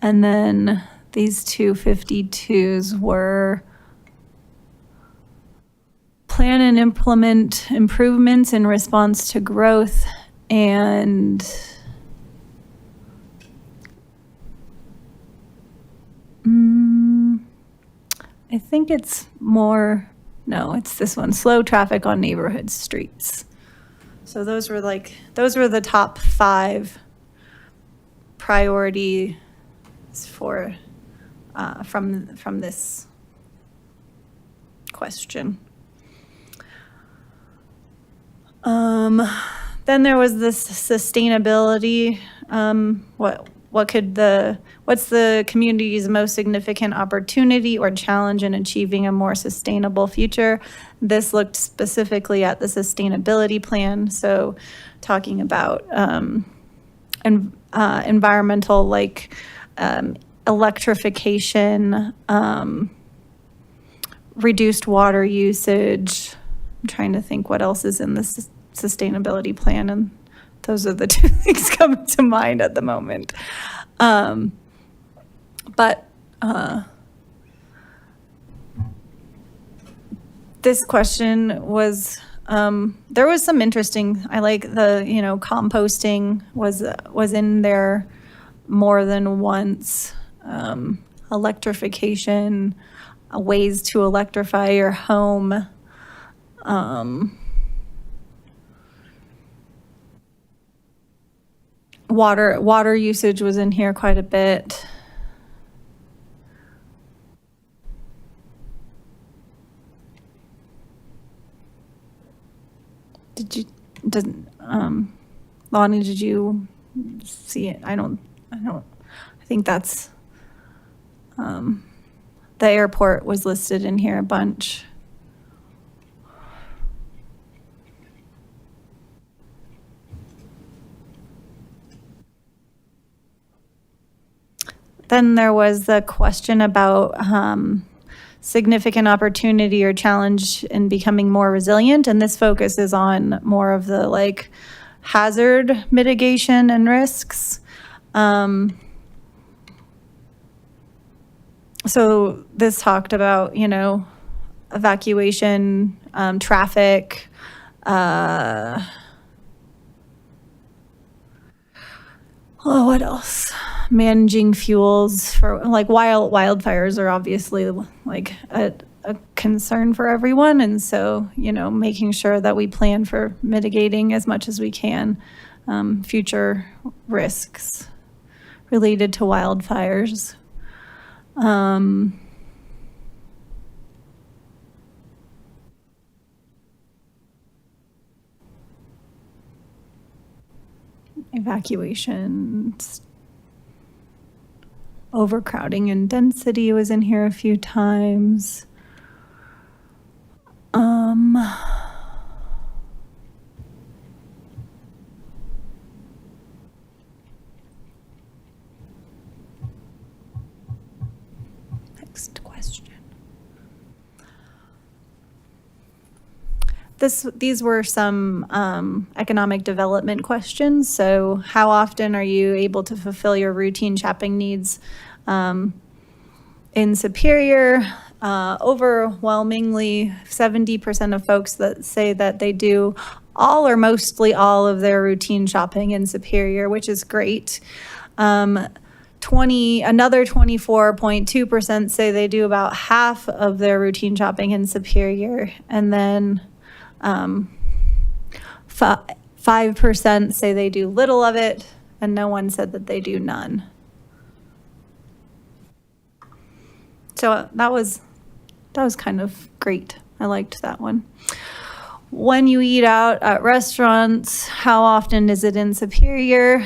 And then these two 52s were plan and implement improvements in response to growth, and I think it's more, no, it's this one, slow traffic on neighborhood streets. So those were the top 5 priorities for from this question. Then there was this sustainability. What's the community's most significant opportunity or challenge in achieving a more sustainable future? This looked specifically at the sustainability plan. So talking about environmental, like electrification, reduced water usage. I'm trying to think what else is in this sustainability plan, and those are the 2 things coming to mind at the moment. This question was, there was some interesting, I like the, composting was in there more than once. Electrification, ways to electrify your home. Water usage was in here quite a bit. Lonnie, did you see it? I think that's, the airport was listed in here a bunch. Then there was the question about significant opportunity or challenge in becoming more resilient, and this focuses on more of the like hazard mitigation and risks. So this talked about, evacuation, traffic, what else? Managing fuels for like wildfires are obviously like a concern for everyone. And so, making sure that we plan for mitigating as much as we can future risks related to wildfires. Evacuations, overcrowding and density was in here a few times. Next question. These were some economic development questions. So how often are you able to fulfill your routine shopping needs in Superior? Overwhelmingly, 70% of folks that say that they do all or mostly all of their routine shopping in Superior, which is great. Another 24.2% say they do about half of their routine shopping in Superior. And then 5% say they do little of it, and no one said that they do none. So that was kind of great. I liked that one. When you eat out at restaurants, how often is it in Superior?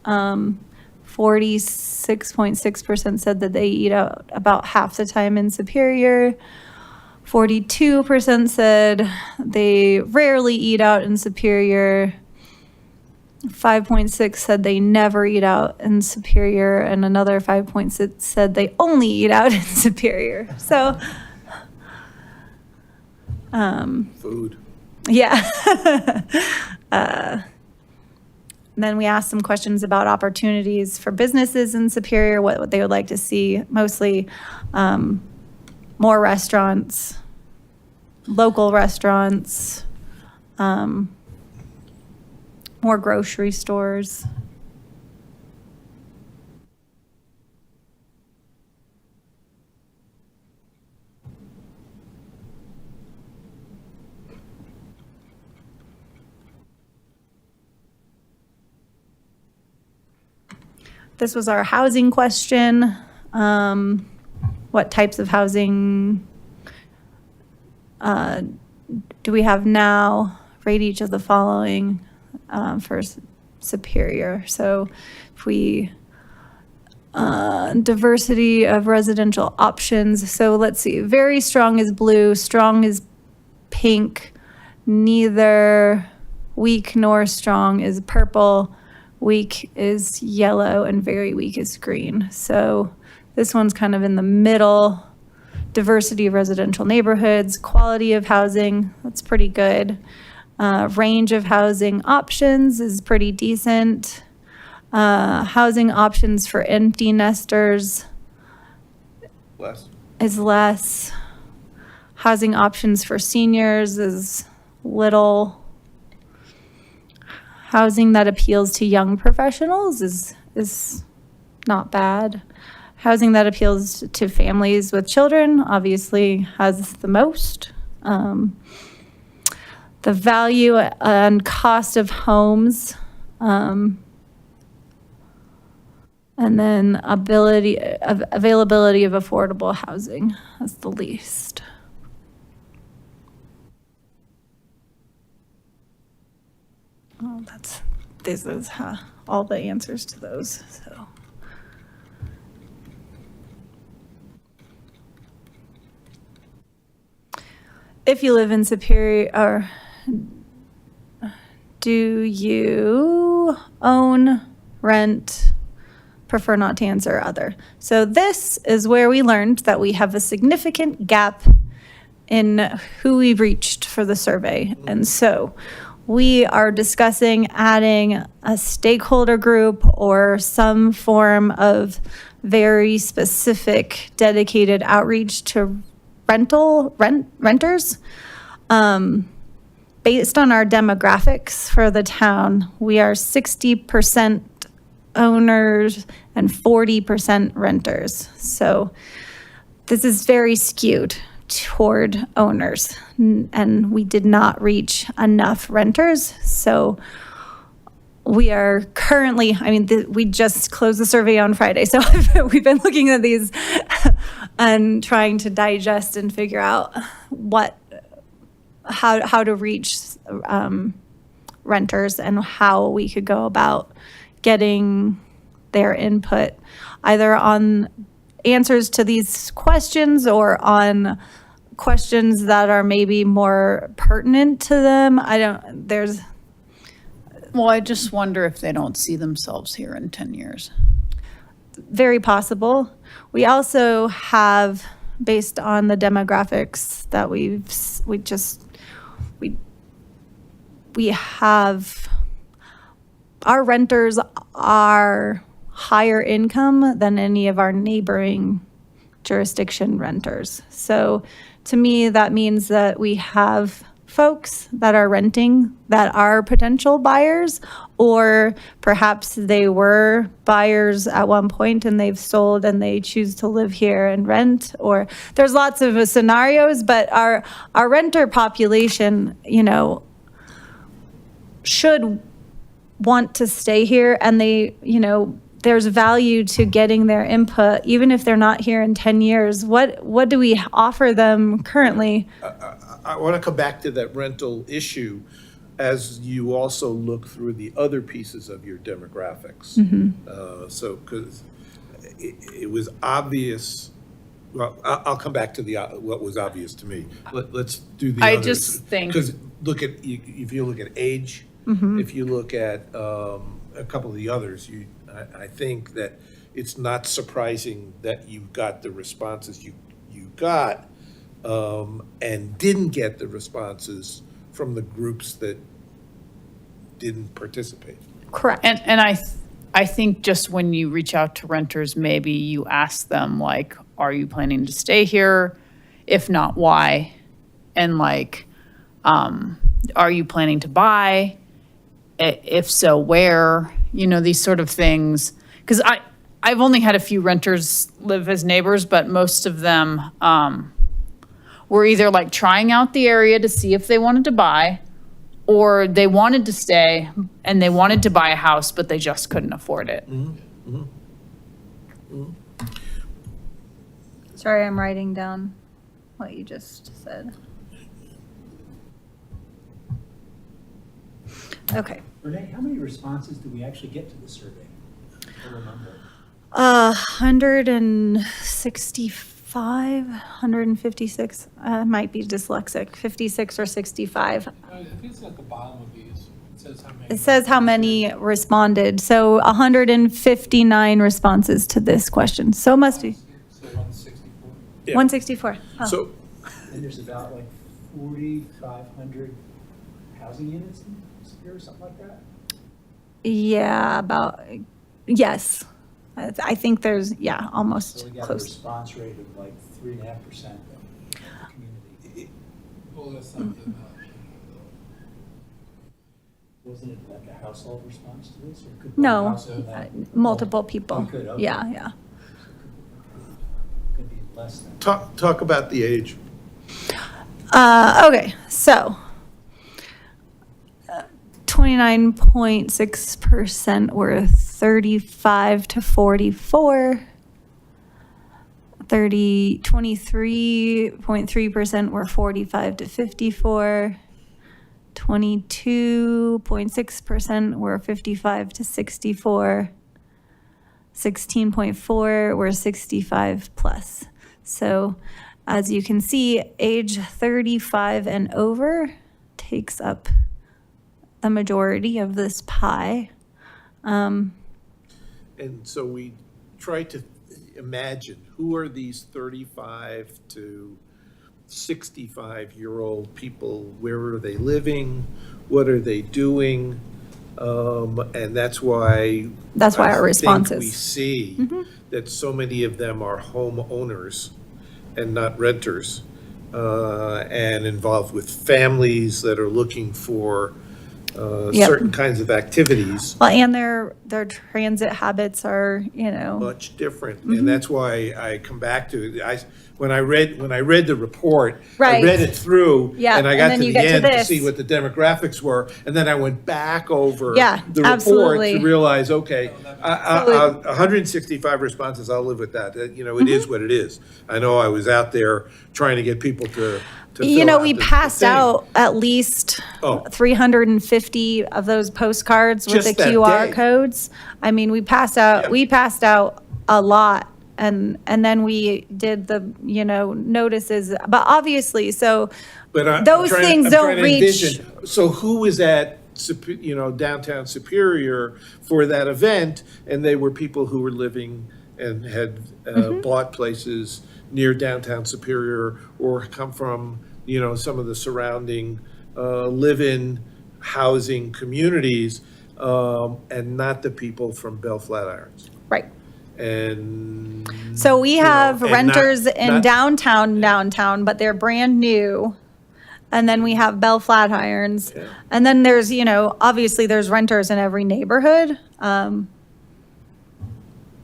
46.6% said that they eat out about half the time in Superior. 42% said they rarely eat out in Superior. 5.6 said they never eat out in Superior, and another 5.6 said they only eat out in Superior. So, Food. yeah. Then we asked some questions about opportunities for businesses in Superior, what they would like to see, mostly more restaurants, local restaurants, more grocery stores. This was our housing question. What types of housing do we have now? Rate each of the following for Superior. So if we, diversity of residential options. So let's see, very strong is blue, strong is pink, neither weak nor strong is purple, weak is yellow, and very weak is green. So this one's kind of in the middle. Diversity of residential neighborhoods, quality of housing, that's pretty good. Range of housing options is pretty decent. Housing options for empty nesters is less. Housing options for seniors is little. Housing that appeals to young professionals is not bad. Housing that appeals to families with children obviously has the most. The value and cost of homes, and then availability of affordable housing is the least. So this is all the answers to those, so. If you live in Superior, or do you own, rent, prefer not to answer other? So this is where we learned that we have a significant gap in who we've reached for the survey. And so we are discussing adding a stakeholder group or some form of very specific dedicated outreach to renters. Based on our demographics for the town, we are 60% owners and 40% renters. So this is very skewed toward owners, and we did not reach enough renters. So we are currently, we just closed the survey on Friday, so we've been looking at these and trying to digest and figure out how to reach renters and how we could go about getting their input, either on answers to these questions or on questions that are maybe more pertinent to them. Well, I just wonder if they don't see themselves here in 10 years. Very possible. We also have, based on the demographics that we have, our renters are higher income than any of our neighboring jurisdiction renters. So to me, that means that we have folks that are renting that are potential buyers, or perhaps they were buyers at one point and they've sold and they choose to live here and rent, or there's lots of scenarios, but our renter population, should want to stay here, and there's value to getting their input, even if they're not here in 10 years. What do we offer them currently? I want to come back to that rental issue as you also look through the other pieces of your demographics. So, because it was obvious, well, I'll come back to what was obvious to me. Let's do the others. I just think. Because if you look at age, if you look at a couple of the others, I think that it's not surprising that you got the responses you got, and didn't get the responses from the groups that didn't participate. Correct. And I think just when you reach out to renters, maybe you ask them, like, are you planning to stay here? If not, why? And are you planning to buy? If so, where? These sort of things. Because I've only had a few renters live as neighbors, but most of them were either trying out the area to see if they wanted to buy, or they wanted to stay and they wanted to buy a house, but they just couldn't afford it. Sorry, I'm writing down what you just said. Okay. Renee, how many responses do we actually get to the survey? Total number. 165, 156, might be dyslexic, 56 or 65. I think it's at the bottom of these. It says how many responded. So 159 responses to this question. So it must be So 164. Yeah. 164. Oh. So, And there's about 4,500 housing units here or something like that? Yeah, yes. I think there's, almost So we got a close. response rate of 3.5% of the community. Well, that's not the Wasn't it a household response to this, or could one No, household have multiple people. Oh, could, okay. Yeah. Could be less than. talk about the age. Okay, so 29.6% were 35 to 44. 23.3% were 45 to 54. 22.6% were 55 to 64. 16.4 were 65 plus. So as you can see, age 35 and over takes up the majority of this pie. And so we try to imagine, who are these 35 to 65-year-old people? Where are they living? What are they doing? And that's why. Our response think we is. see that so many of them are homeowners and not renters, and involved with families that are looking for certain kinds of activities. Well, and their transit habits are, Much different, and that's why I come back to when I read the report, Right. I read it through, Yeah, and I and got then to you the get to end to this. see what the demographics were, and then I went back over Yeah, the report absolutely. to realize, okay, 165 responses, I'll live with that. It is what it is. I know I was out there trying to get people to fill out we the passed thing. out at least Oh. 350 of those postcards with Just the that QR day. codes. I mean, we passed out a lot, and then we did the, notices, but obviously, so But those things I'm don't trying to reach. envision, so who was at, downtown Superior for that event? And they were people who were living and had bought places near downtown Superior, or come from, some of the surrounding live-in housing communities, and not the people from Bell Flatirons. Right. And. So we have and not- renters in not- downtown, but they're brand new. And then we have Bell Flatirons. Yeah. And then there's, obviously there's renters in every neighborhood.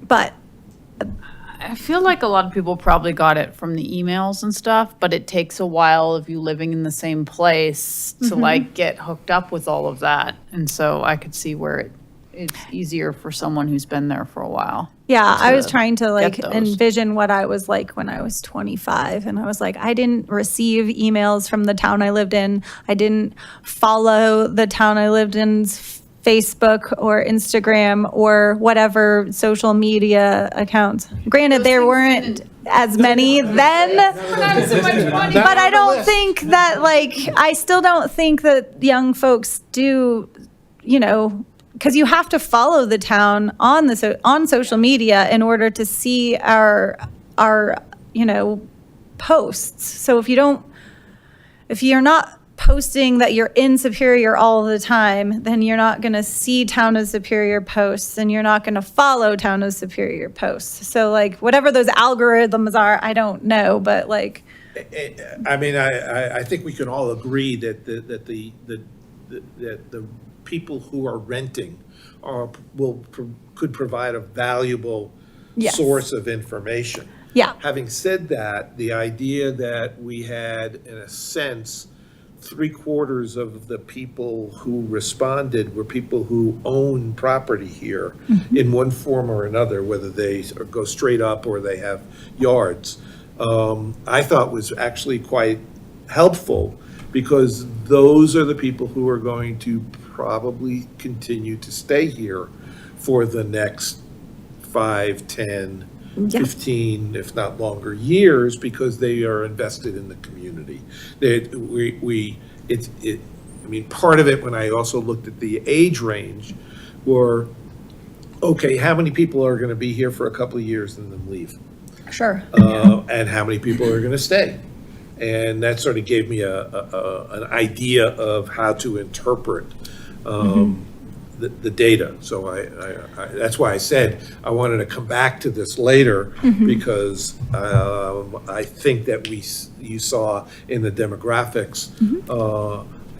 But I feel like a lot of people probably got it from the emails and stuff, but it takes a while of you living in the same place to like get hooked up with all of that. And so I could see where it's easier for someone who's been there for a while. yeah, I was to trying to like those. envision what I was like when I was 25. And I was like, I didn't receive emails from the town I lived in. I didn't follow the town I lived in's Facebook or Instagram or whatever social media accounts. Granted, there weren't as many then. But I don't think that, I still don't think that young folks do, because you have to follow the town on social media in order to see our posts. So if you're not posting that you're in Superior all the time, then you're not going to see Town of Superior posts, and you're not going to follow Town of Superior posts. So whatever those algorithms are, I don't know, but I mean, I think we can all agree that the people who are renting could provide a valuable Yes. source of information. yeah. Having said that, the idea that we had, in a sense, 3/4 of the people who responded were people who own property here in one form or another, whether they go straight up or they have yards, I thought was actually quite helpful, because those are the people who are going to probably continue to stay here for the next 5, 10, Yeah. 15, if not longer, years, because they are invested in the community. Part of it, when I also looked at the age range, were, okay, how many people are going to be here for a couple of years and then leave? Sure. And how many people are going to stay? And that sort of gave me an idea of how to interpret the data. So I that's why I said I wanted to come back to this later, because I think that you saw in the demographics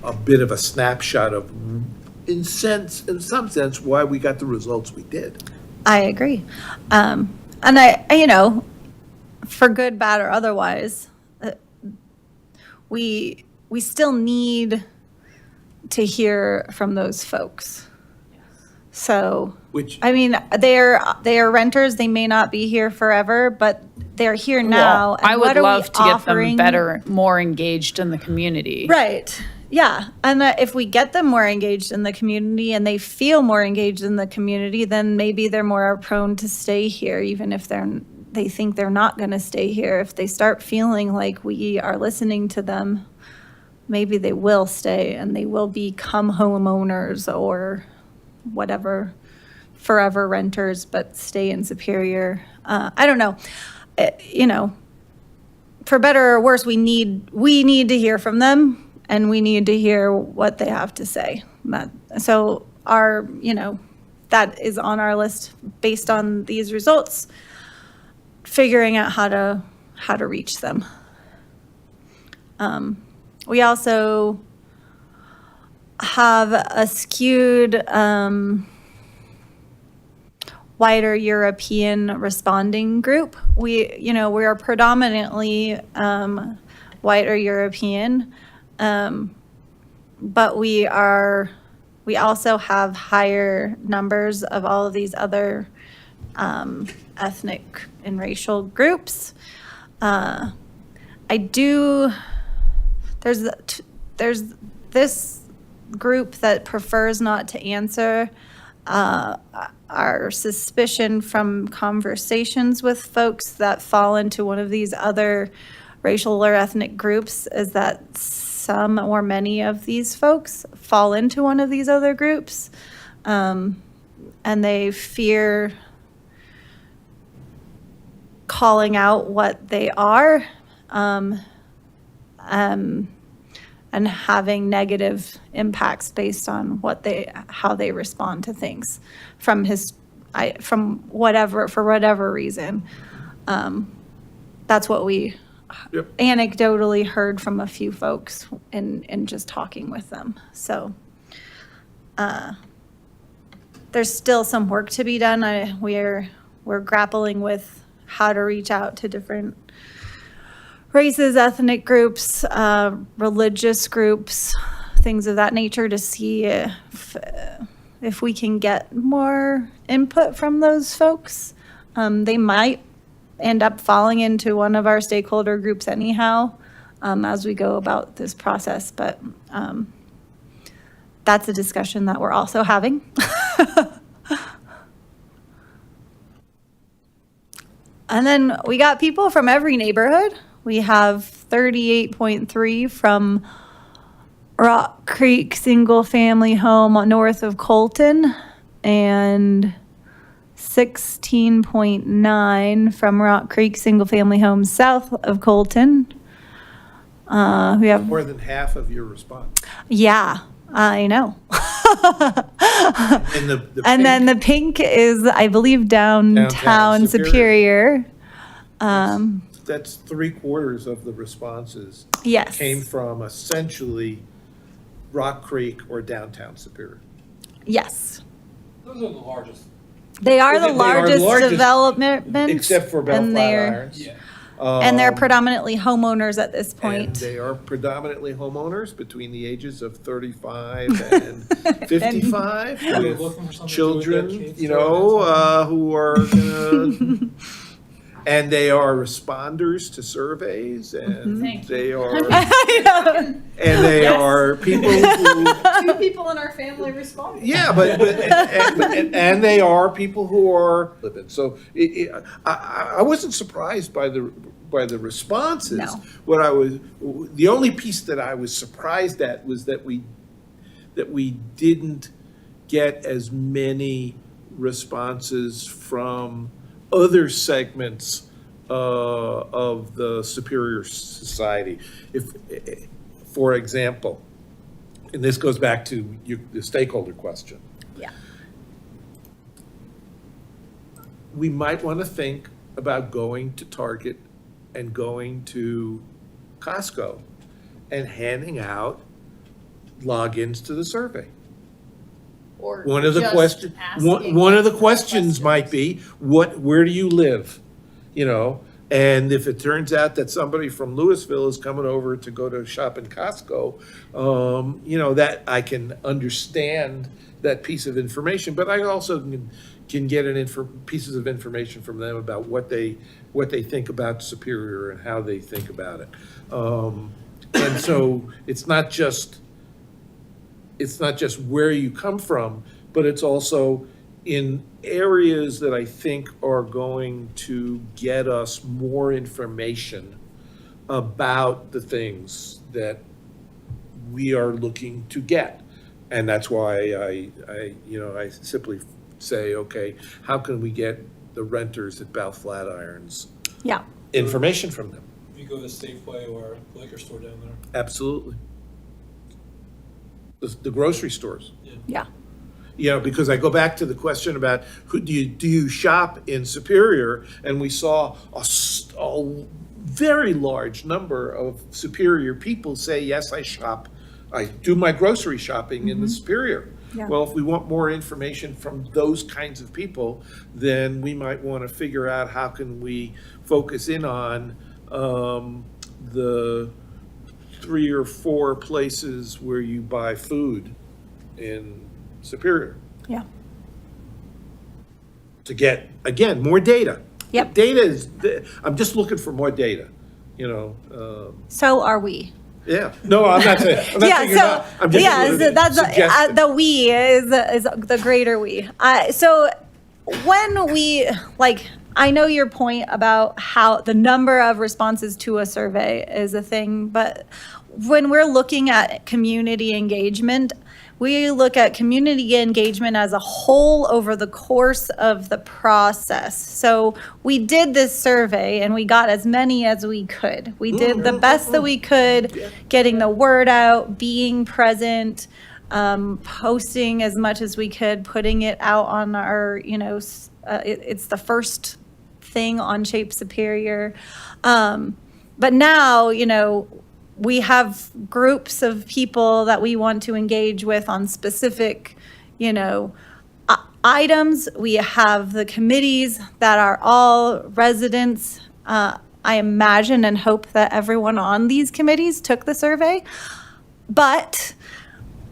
a bit of a snapshot of, in some sense, why we got the results we did. I agree. And I, for good, bad, or otherwise, we still need to hear from those folks. So, Which, I mean, they are renters. They may not be here forever, but they're here now. I and would what are we love to get them offering? better, more engaged in the community. Right. Yeah, and if we get them more engaged in the community and they feel more engaged in the community, then maybe they're more prone to stay here, even if they think they're not going to stay here. If they start feeling like we are listening to them, maybe they will stay and they will become homeowners or whatever, forever renters, but stay in Superior. I don't know. You know, for better or worse, we need to hear from them. And we need to hear what they have to say. So that is on our list based on these results, figuring out how to reach them. We also have a skewed wider European responding group. We are predominantly wider European. But we also have higher numbers of all of these other ethnic and racial groups. There's this group that prefers not to answer. Our suspicion from conversations with folks that fall into one of these other racial or ethnic groups is that some or many of these folks fall into one of these other groups, and they fear calling out what they are, and having negative impacts based on how they respond to things for whatever reason. That's what we anecdotally heard from a few folks in just talking with them. So there's still some work to be done. We're grappling with how to reach out to different races, ethnic groups, religious groups, things of that nature to see if we can get more input from those folks. They might end up falling into one of our stakeholder groups anyhow, as we go about this process. But that's a discussion that we're also having. And then we got people from every neighborhood. We have 38.3 from Rock Creek Single Family Home north of Colton, and 16.9 from Rock Creek Single Family Home south of Colton. We have More than half of your response. Yeah, I know. And And then the pink is, I believe, downtown Superior. That's 3/4 of the responses Yes. came from essentially Rock Creek or downtown Superior. Yes. Those are the largest. They are the They are largest largest, development. Except for Bell and Flatirons. Yeah. And they're predominantly homeowners at this And point. they are predominantly homeowners between the ages of 35 and 55 Are they with looking for something to do with their children, kids who are gonna, and they are responders to surveys, and Thank they are, I know. and they are people who, Two people in our family responded. yeah, and they are people who are living. So I wasn't surprised by the responses. No. The only piece that I was surprised at was that we didn't get as many responses from other segments of the Superior Society. For example, and this goes back to the stakeholder question. Yeah. We might want to think about going to Target and going to Costco and handing out logins to the survey. Or One of the just questions, asking one of the questions. questions might be, where do you live? And if it turns out that somebody from Louisville is coming over to go to shop in Costco, that I can understand that piece of information, but I also can get pieces of information from them about what they think about Superior and how they think about it. And so it's not just it's not just where you come from, but it's also in areas that I think are going to get us more information about the things that we are looking to get. And that's why I simply say, okay, how can we get the renters at Bell Flatirons Yeah, information from them? You go to Safeway or liquor store down there. Absolutely. The grocery stores. yeah. You know, because I go back to the question about who do you shop in Superior, and we saw a very large number of Superior people say, yes, I do my grocery shopping in the Superior. Yeah. Well, if we want more information from those kinds of people, then we might want to figure out how can we focus in on the 3 or 4 places where you buy food in Superior. Yeah. To get, again, more data. Yep. Data is, I'm just looking for more data, you know. So are we. Yeah, no, I'm not saying, I'm not Yeah, saying you're not. I'm just that's suggesting. the we is the greater we. So when we, like, I know your point about how the number of responses to a survey is a thing, but when we're looking at community engagement, we look at community engagement as a whole over the course of the process. So we did this survey and we got as many as we could. We did the best that we could, getting the word out, being present, posting as much as we could, putting it out on our, it's the first thing on Shape Superior. But now, we have groups of people that we want to engage with on specific, items. We have the committees that are all residents. I imagine and hope that everyone on these committees took the survey. But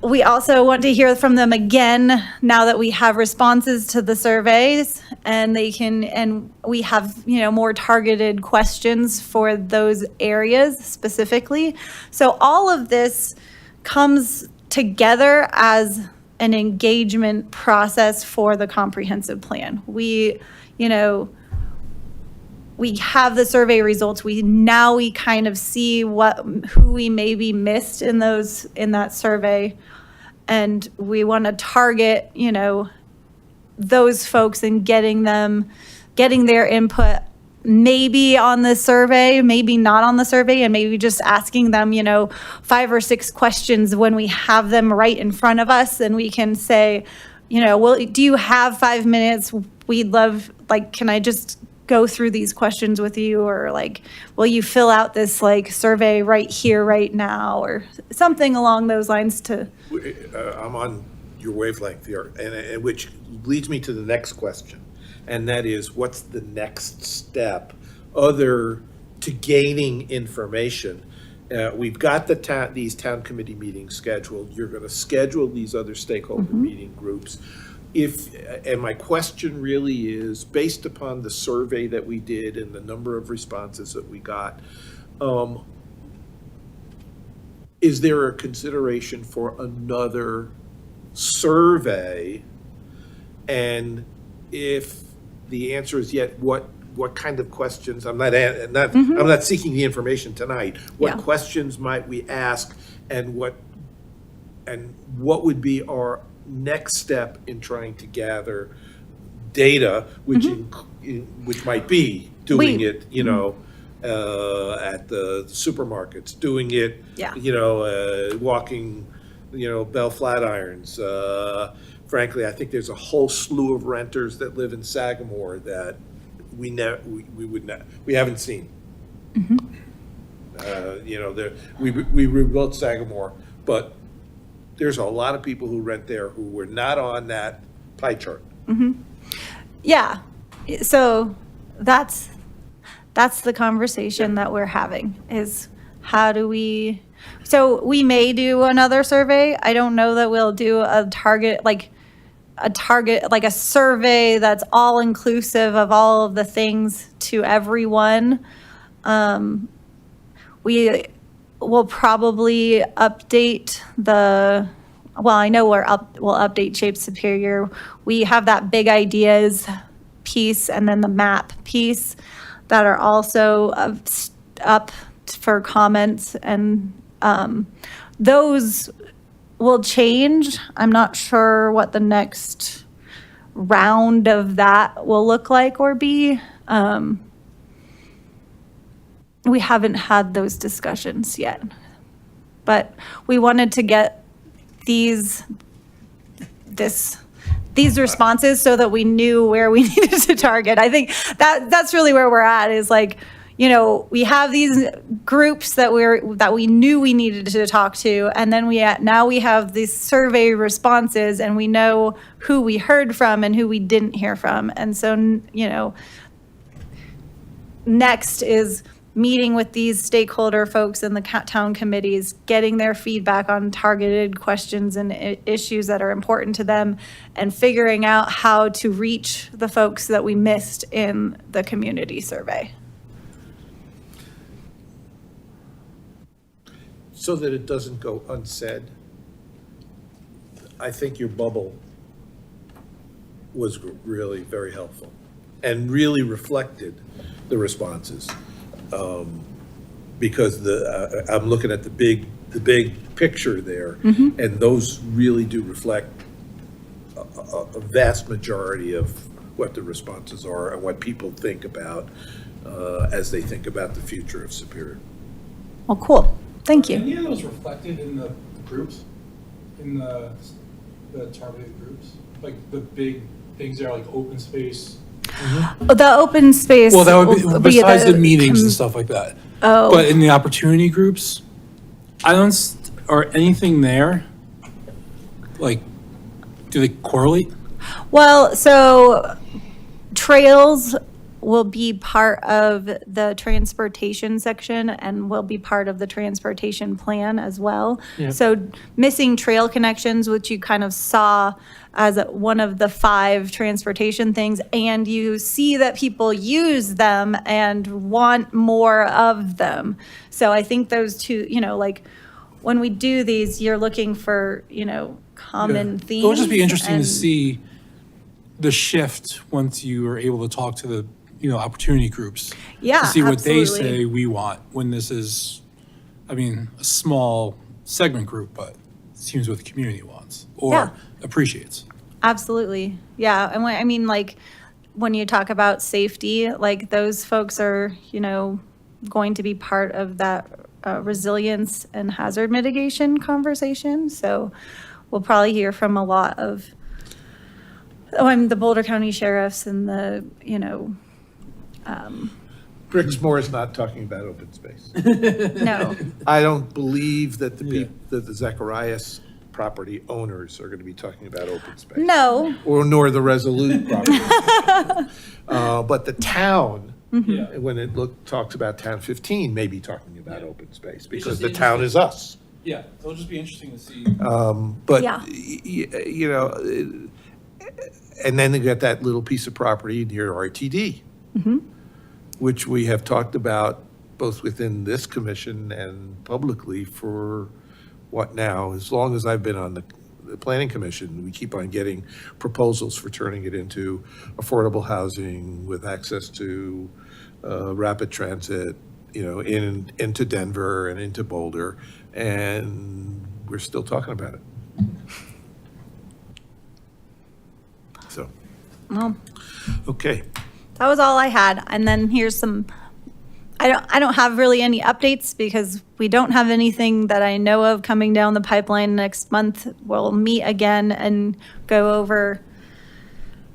we also want to hear from them again now that we have responses to the surveys and we have, more targeted questions for those areas specifically. So all of this comes together as an engagement process for the comprehensive plan. We have the survey results. We kind of see who we maybe missed in that survey. And we want to target, those folks and getting their input, maybe on the survey, maybe not on the survey, and maybe just asking them, 5 or 6 questions when we have them right in front of us, and we can say, well, do you have 5 minutes? We'd love, can I just go through these questions with you, or will you fill out this survey right here, right now, or something along those lines I'm on your wavelength here, and which leads me to the next question, and that is, what's the next step other to gaining information? We've got these town committee meetings scheduled. You're going to schedule these other stakeholder meeting groups. And my question really is, based upon the survey that we did and the number of responses that we got, is there a consideration for another survey? And if the answer is yet, what kind of questions? I'm not seeking the information tonight. What questions might we ask, and what would be our next step in trying to gather data, which might be doing it, at the supermarkets, doing it, walking, Bell Flatirons. Frankly, I think there's a whole slew of renters that live in Sagamore that we haven't seen. We rebuilt Sagamore, but there's a lot of people who rent there who were not on that pie chart. Yeah. So that's the conversation that we're having, is how do we, so we may do another survey. I don't know that we'll do a survey that's all inclusive of all of the things to everyone. We will probably update well, I know we'll update Shape Superior. We have that big ideas piece and then the map piece that are also up for comments, and those will change. I'm not sure what the next round of that will look like or be. We haven't had those discussions yet, but we wanted to get these responses so that we knew where we needed to target. I think that's really where we're at, is like, you know, we have these groups that we knew we needed to talk to, and then now we have these survey responses, and we know who we heard from and who we didn't hear from. And so, you know, next is meeting with these stakeholder folks in the town committees, getting their feedback on targeted questions and issues that are important to them, and figuring out how to reach the folks that we missed in the community survey. So that it doesn't go unsaid, I think your bubble was really very helpful and really reflected the responses. Because I'm looking at the big picture there, and those really do reflect a vast majority of what the responses are and what people think about as they think about the future of Superior. Well, cool. Thank you. Any of those reflected in the groups, in the targeted groups? Like the big things there, like open space? The open space. Well, that would be besides the meetings and stuff. stuff like that. Oh. But in the opportunity groups, or anything there, like, do they correlate? Well, so trails will be part of the transportation section and will be part of the transportation plan as well. Yeah. So missing trail connections, which you kind of saw as one of the 5 transportation things, and you see that people use them and want more of them. So I think those two, you know, like when we do these, you're looking for, you know, common themes. It'll just be interesting to and- see the shift once you are able to talk to the, you know, opportunity groups. Yeah, To see what they absolutely. say we want when this is, I mean, a small segment group, but it seems what the community wants or Yeah. appreciates. Absolutely. Yeah. And I mean, like, when you talk about safety, like those folks are, you know, going to be part of that resilience and hazard mitigation conversation. So we'll probably hear from a lot of, the Boulder County sheriffs and the, you know, Brixmore is not talking about open space. no. I don't believe that that the Zacharias property owners are going to be talking about open space. No. Or nor the Resolute property. But the town, when it talks about Town 15, may be talking about open space, because the town is us. Yeah, it'll just be interesting to see. But, Yeah. you know, and then they got that little piece of property near RTD, which we have talked about both within this commission and publicly for what now, as long as I've been on the planning commission, we keep on getting proposals for turning it into affordable housing with access to rapid transit, you know, into Denver and into Boulder, and we're still talking about it. So, Well, okay. that was all I had. And then here's some, I don't have really any updates because we don't have anything that I know of coming down the pipeline next month. We'll meet again and go over,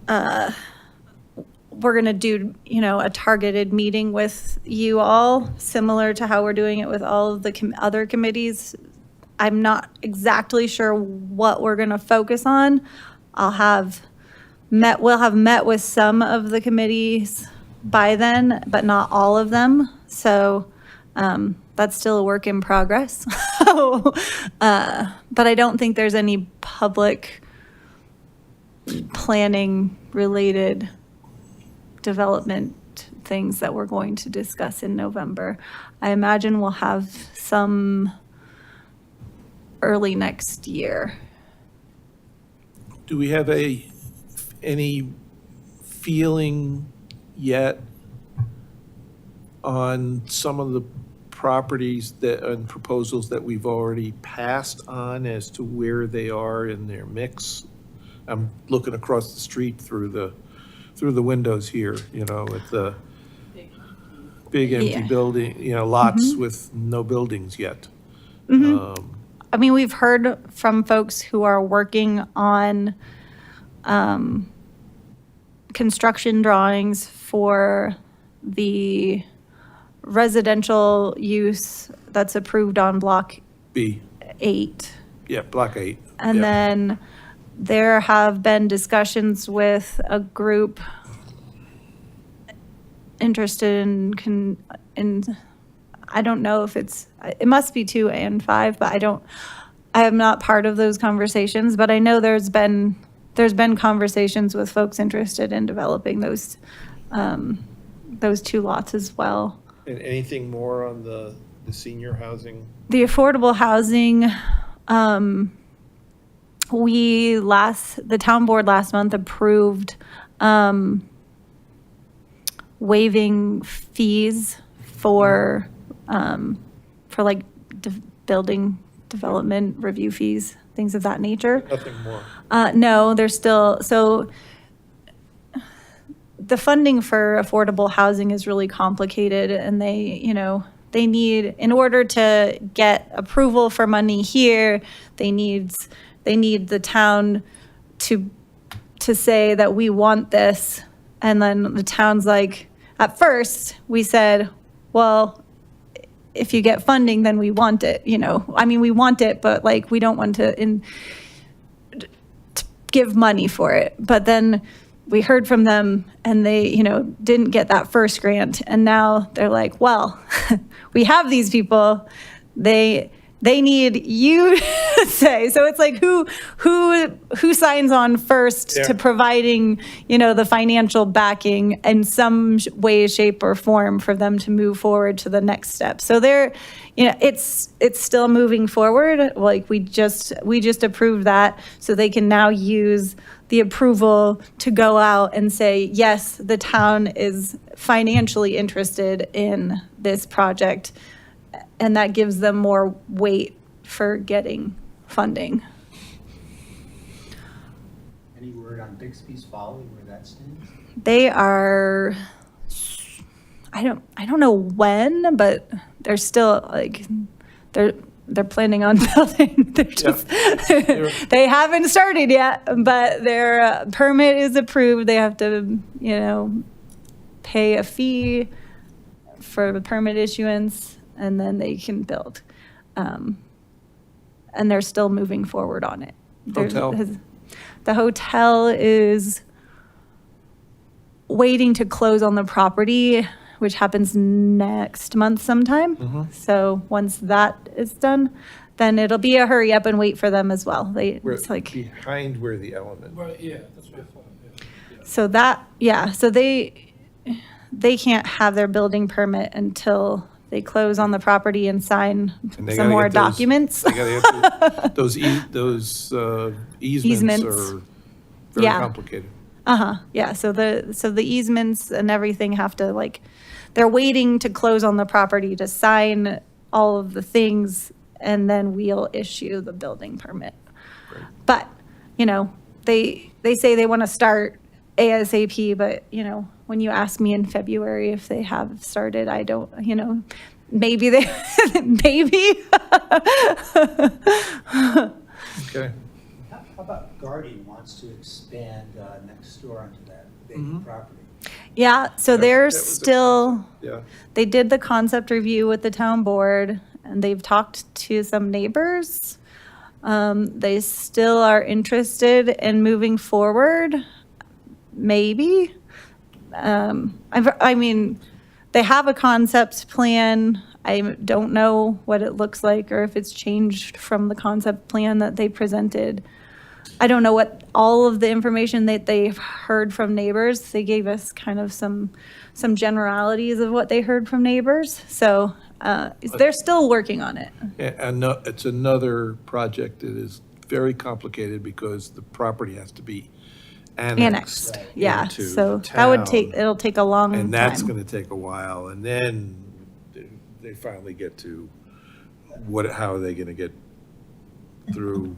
we're going to do, you know, a targeted meeting with you all, similar to how we're doing it with all of the other committees. I'm not exactly sure what we're going to focus on. We'll have met with some of the committees by then, but not all of them. So that's still a work in progress. But I don't think there's any public planning related development things that we're going to discuss in November. I imagine we'll have some early next year. do we have any feeling yet on some of the properties and proposals that we've already passed on as to where they are in their mix? I'm looking across the street through the windows here, at the big empty Yeah. building, lots with no buildings yet. I mean, we've heard from folks who are working on construction drawings for the residential use that's approved on Block B, 8. yeah, Block 8. And yeah. then there have been discussions with a group interested in I don't know if it must be 2 and 5, but I am not part of those conversations, but I know there's been conversations with folks interested in developing those 2 lots as well. And anything more on the senior housing? The affordable housing, the town board last month approved waiving fees for like building development review fees, things of that nature. Nothing more. No, there's still, so the funding for affordable housing is really complicated, and they need, in order to get approval for money here, they need the town to say that we want this. And then the town's like, at first, we said, well, if you get funding, then we want it, I mean, we want it, but like, we don't want to give money for it. But then we heard from them and they, didn't get that first grant. And now they're like, well, we have these people, they need you to say. So it's like, who signs on first to providing, the financial backing in some way, shape, or form for them to move forward to the next step. So they're, it's still moving forward. Like we just approved that, so they can now use the approval to go out and say, yes, the town is financially interested in this project. And that gives them more weight for getting funding. Any word on Bixby's Folly, where that stands? They are, I don't know when, but they're still like, they're planning on building. They're just, they haven't started yet, but their permit is approved. They have to, pay a fee for the permit issuance, and then they can build. And they're still moving forward on it. Hotel? The hotel is waiting to close on the property, which happens next month sometime. So once that is done, then it'll be a hurry up and wait for them as well. It's like Behind where the element. Right, yeah, that's what I thought, yeah. so that, yeah, so they can't have their building permit until they close on the property and sign And they some gotta more get those- documents. They gotta get those easements are very Yeah. complicated. Yeah, so the easements and everything have to, like, they're waiting to close on the property to sign all of the things, and then we'll issue the building permit. But, they say they want to start ASAP, but, when you ask me in February if they have started, I don't, maybe they, maybe. Okay. How about Guardian wants to expand next door onto that vacant property? Yeah, so That they're was a- still, Yeah. they did the concept review with the town board, and they've talked to some neighbors. They still are interested in moving forward, maybe. I mean, they have a concept plan. I don't know what it looks like or if it's changed from the concept plan that they presented. I don't know what all of the information that they've heard from neighbors. They gave us kind of some generalities of what they heard from neighbors. So they're still working on it. And it's another project that is very complicated because the property has to be Annexed, annexed. yeah, into so that would take, town. it'll take a long time. And that's gonna take a while, and then they finally get to how are they gonna get through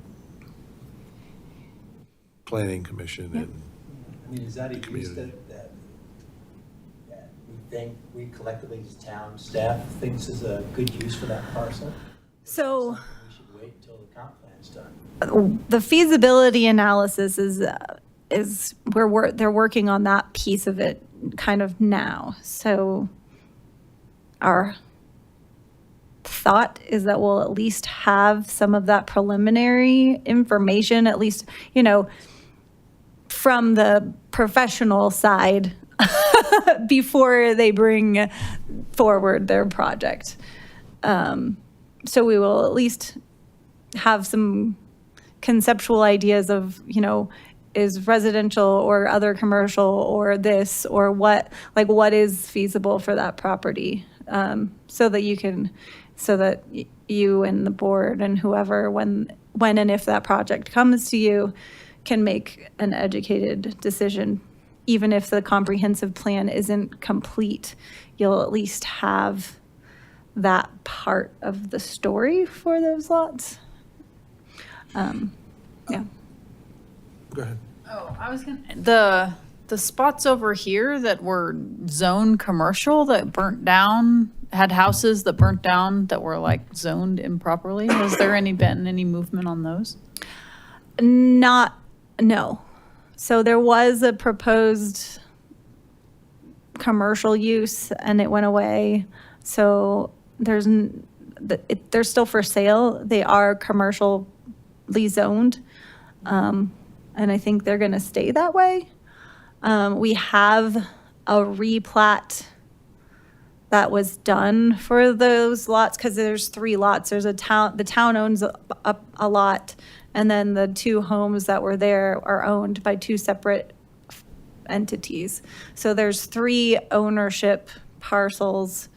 planning commission and, I mean, is that a use community. that we think, we collectively as town staff thinks is a good use for that parcel? So Something we should wait until the comp plan's done. the feasibility analysis is they're working on that piece of it kind of now. So our thought is that we'll at least have some of that preliminary information, at least, from the professional side before they bring forward their project. So we will at least have some conceptual ideas of, is residential or other commercial or this or what is feasible for that property, so that you and the board and whoever, when and if that project comes to you, can make an educated decision. Even if the comprehensive plan isn't complete, you'll at least have that part of the story for those lots. Yeah. go ahead. Oh, I was gonna, the spots over here that were zone commercial that burnt down, had houses that burnt down that were like zoned improperly. Has there been any movement on those? No. So there was a proposed commercial use and it went away. So they're still for sale. They are commercially zoned. And I think they're going to stay that way. We have a replat that was done for those lots because there's 3 lots. There's the town owns a lot, and then the 2 homes that were there are owned by 2 separate entities. So there's 3 ownership parcels,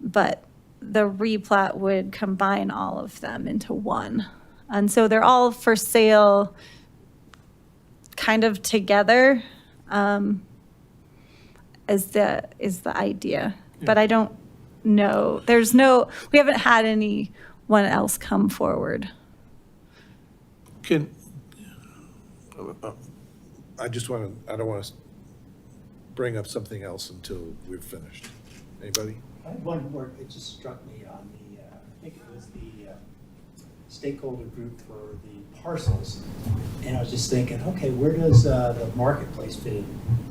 but the replat would combine all of them into one. And so they're all for sale kind of together, is the idea. But I don't know. We haven't had anyone else come forward. I don't want to bring up something else until we've finished. Anybody? I had one more, it just struck me on the, I think it was the stakeholder group for the parcels. And I was just thinking, okay, where does the marketplace fit in?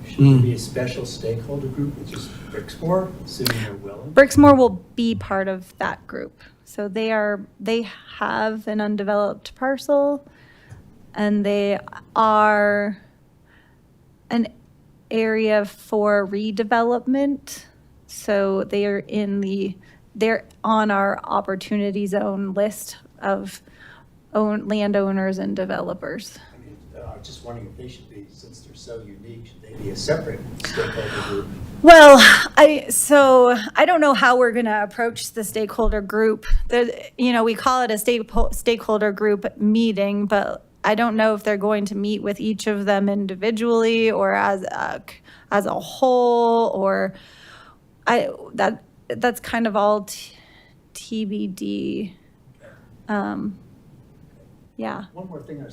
Should there be a special stakeholder group with just Brixmor, assuming they're willing? Brixmor will be part of that group. So they have an undeveloped parcel, and they are an area for redevelopment. So they're on our opportunity zone list of landowners and developers. I mean, I was just wondering if they should be, since they're so unique, should they be a separate stakeholder group? Well, I don't know how we're going to approach the stakeholder group. We call it a stakeholder group meeting, but I don't know if they're going to meet with each of them individually or as a whole, or that's kind of all TBD. Yeah. One more thing,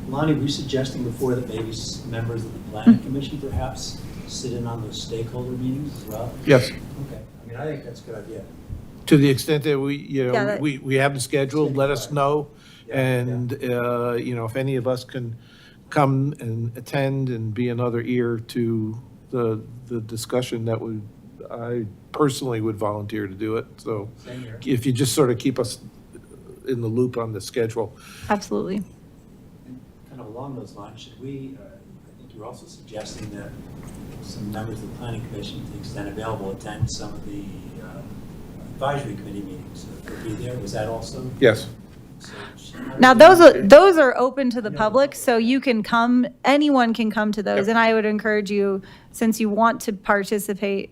Lonnie, were you suggesting before that maybe members of the planning commission perhaps sit in on those stakeholder meetings as well? Yes. Okay, I mean, I think that's a good idea. To the extent that Yeah, we have them scheduled, let us know. Yeah, And, if any of us can come and attend and be another ear to the discussion, I personally would volunteer to do it. So Same here. if you just sort of keep us in the loop on the schedule. Absolutely. And kind of along those lines, should we, I think you're also suggesting that some members of the planning commission, to the extent available, attend some of the advisory committee meetings. Could be there, was that also? Yes. So, Now, those are open to the public, so you can come, anyone can come to those. Yep. And I would encourage you, since you want to participate,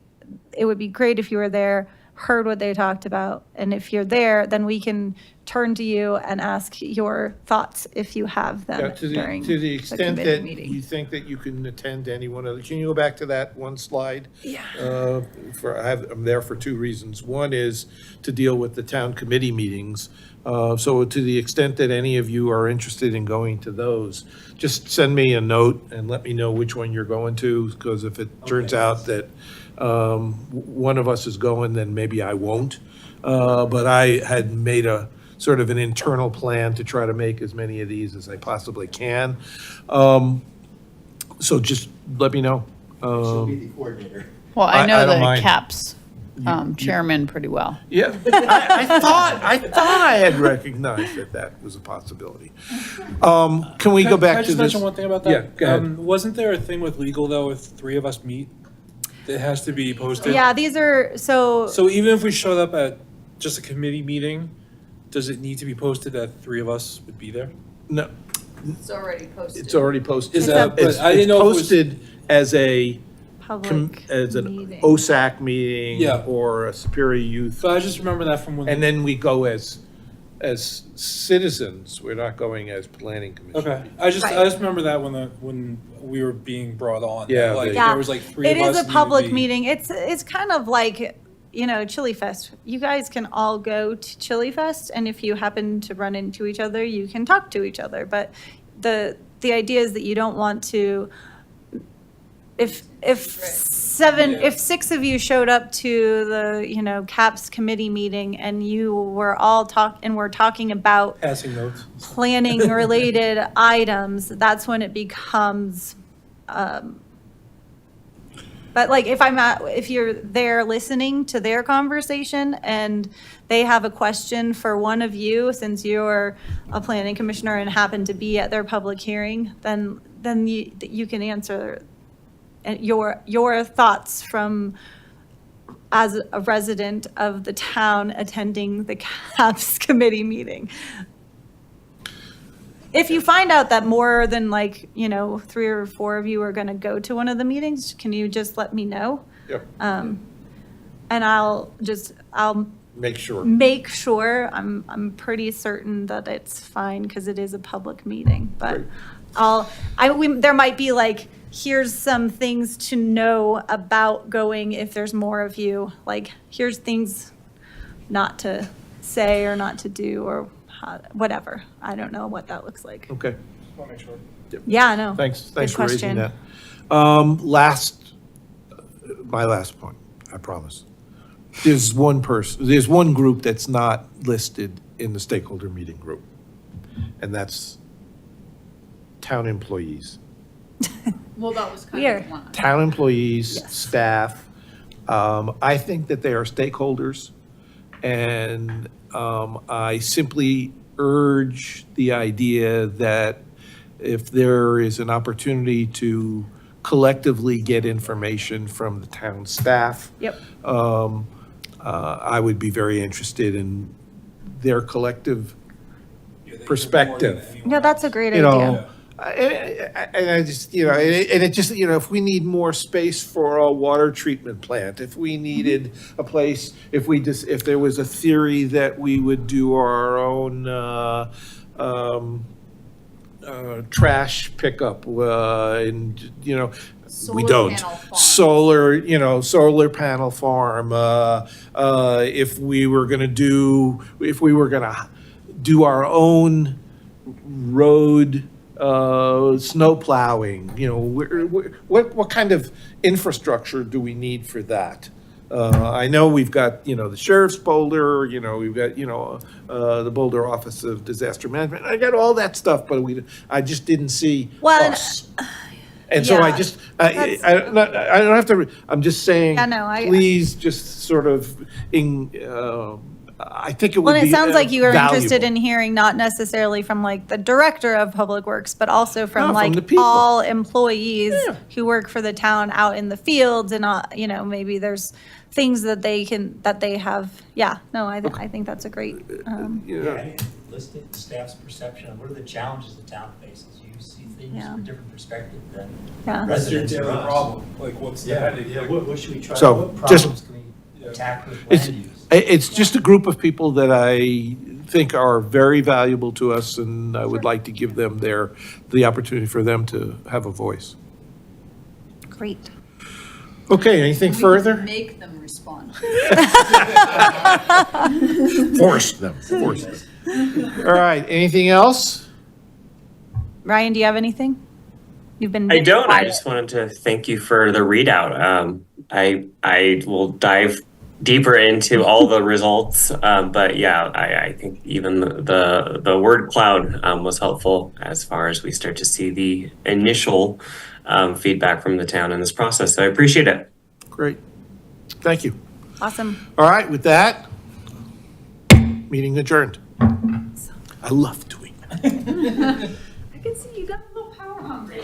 it would be great if you were there, heard what they talked about. And if you're there, then we can turn to you and ask your thoughts if you have Yeah, them during to the the extent committee that meeting. you think that you can attend any one of the, can you go back to that one slide? Yeah. I'm there for two reasons. One is to deal with the town committee meetings. So to the extent that any of you are interested in going to those, just send me a note and let me know which one you're going to, because if it turns out that one of us is going, then maybe I won't. But I had made a sort of an internal plan to try to make as many of these as I possibly can. So just let me know. Well, I I know don't the mind. CAPS chairman pretty well. Yeah, I thought I had recognized that was a possibility. Can we go Can I back to just this? mention one thing about that? Yeah, go ahead. Wasn't there a thing with legal though, if three of us meet, it has to be posted? Yeah, these are, So even if we showed up at just a committee meeting, does it need to be posted that three of us would be there? No, It's already posted. it's already posted. Is that- but It's I didn't know if it was- posted as an public OSAC meeting meeting. Yeah. or a Superior Youth. So I just remember that from when. And then we go as citizens, we're not going as planning commission. Okay, I just remember that when we were being brought on. Yeah, Like, they- Yeah, there was like three of it us. is a needed to public be- meeting. It's kind of like, Chili Fest. You guys can all go to Chili Fest, and if you happen to run into each other, you can talk to each other. But the idea is that you don't want to, if six of you showed up to the, CAPS committee meeting and you were all talking about Passing notes. planning related items, that's when it becomes, but like if you're there listening to their conversation and they have a question for one of you, since you're a planning commissioner and happen to be at their public hearing, then you can answer your thoughts from as a resident of the town attending the CAPS committee meeting. If you find out that more than 3 or 4 of you are going to go to one of the meetings, can you just let me know? Yep, And I'll make sure. make sure, I'm pretty certain that it's fine because it is a public meeting, but there might be here's some things to know about going if there's more of you, here's things not to say or not to do or whatever. I don't know what that looks like. Okay, Want to make sure. Yeah, no. thanks Good for raising question. that. My last point, I promise. There's one group that's not listed in the stakeholder meeting group, and that's town employees. Well, that was kind Weird. of one. Town employees, Yes. staff. I think that they are stakeholders, and I simply urge the idea that if there is an opportunity to collectively get information from the town staff, Yep. I would be very interested in their collective perspective. Yeah, that's a great You know, idea. and I just, and it just, if we need more space for a water treatment plant, if we needed a place, if there was a theory that we would do our own, trash pickup, and, we Solar don't. panel farm. Solar panel farm, if we were gonna do our own road, snow plowing, what kind of infrastructure do we need for that? I know we've got, the sheriff's boulder, we've got, the Boulder Office of Disaster Management. I got all that stuff, but I just didn't see Well, us. And so I yeah, just, I don't have to, I'm just saying, Yeah, no, I- please just sort of, I think it would Well, be it sounds like you are interested valuable. in hearing not necessarily from the director of Public Works, but also from No, from the people. all employees Yeah. who work for the town out in the fields and, maybe there's things that they have. Yeah, no, I think that's a great, Listed staff's perception of what are the challenges the town faces. You see things Yeah. from a different perspective than yeah. residents or us. problem? Like, what's the headache? Yeah, what should we try, So, what just- problems can we attack with It's, land use? it's just a group of people that I think are very valuable to us, and I would like to give them the opportunity for them to have a voice. Great. Okay, anything further? Make them respond. Force them. All right, anything else? Ryan, do you have anything? You've been. I don't. I quiet. just wanted to thank you for the readout. I will dive deeper into all the results, but yeah, I think even the word cloud was helpful as far as we start to see the initial feedback from the town in this process. So I appreciate it. Great. Thank you. Awesome. All right, with that, meeting adjourned. I love doing that. I can see you got a little power hungry.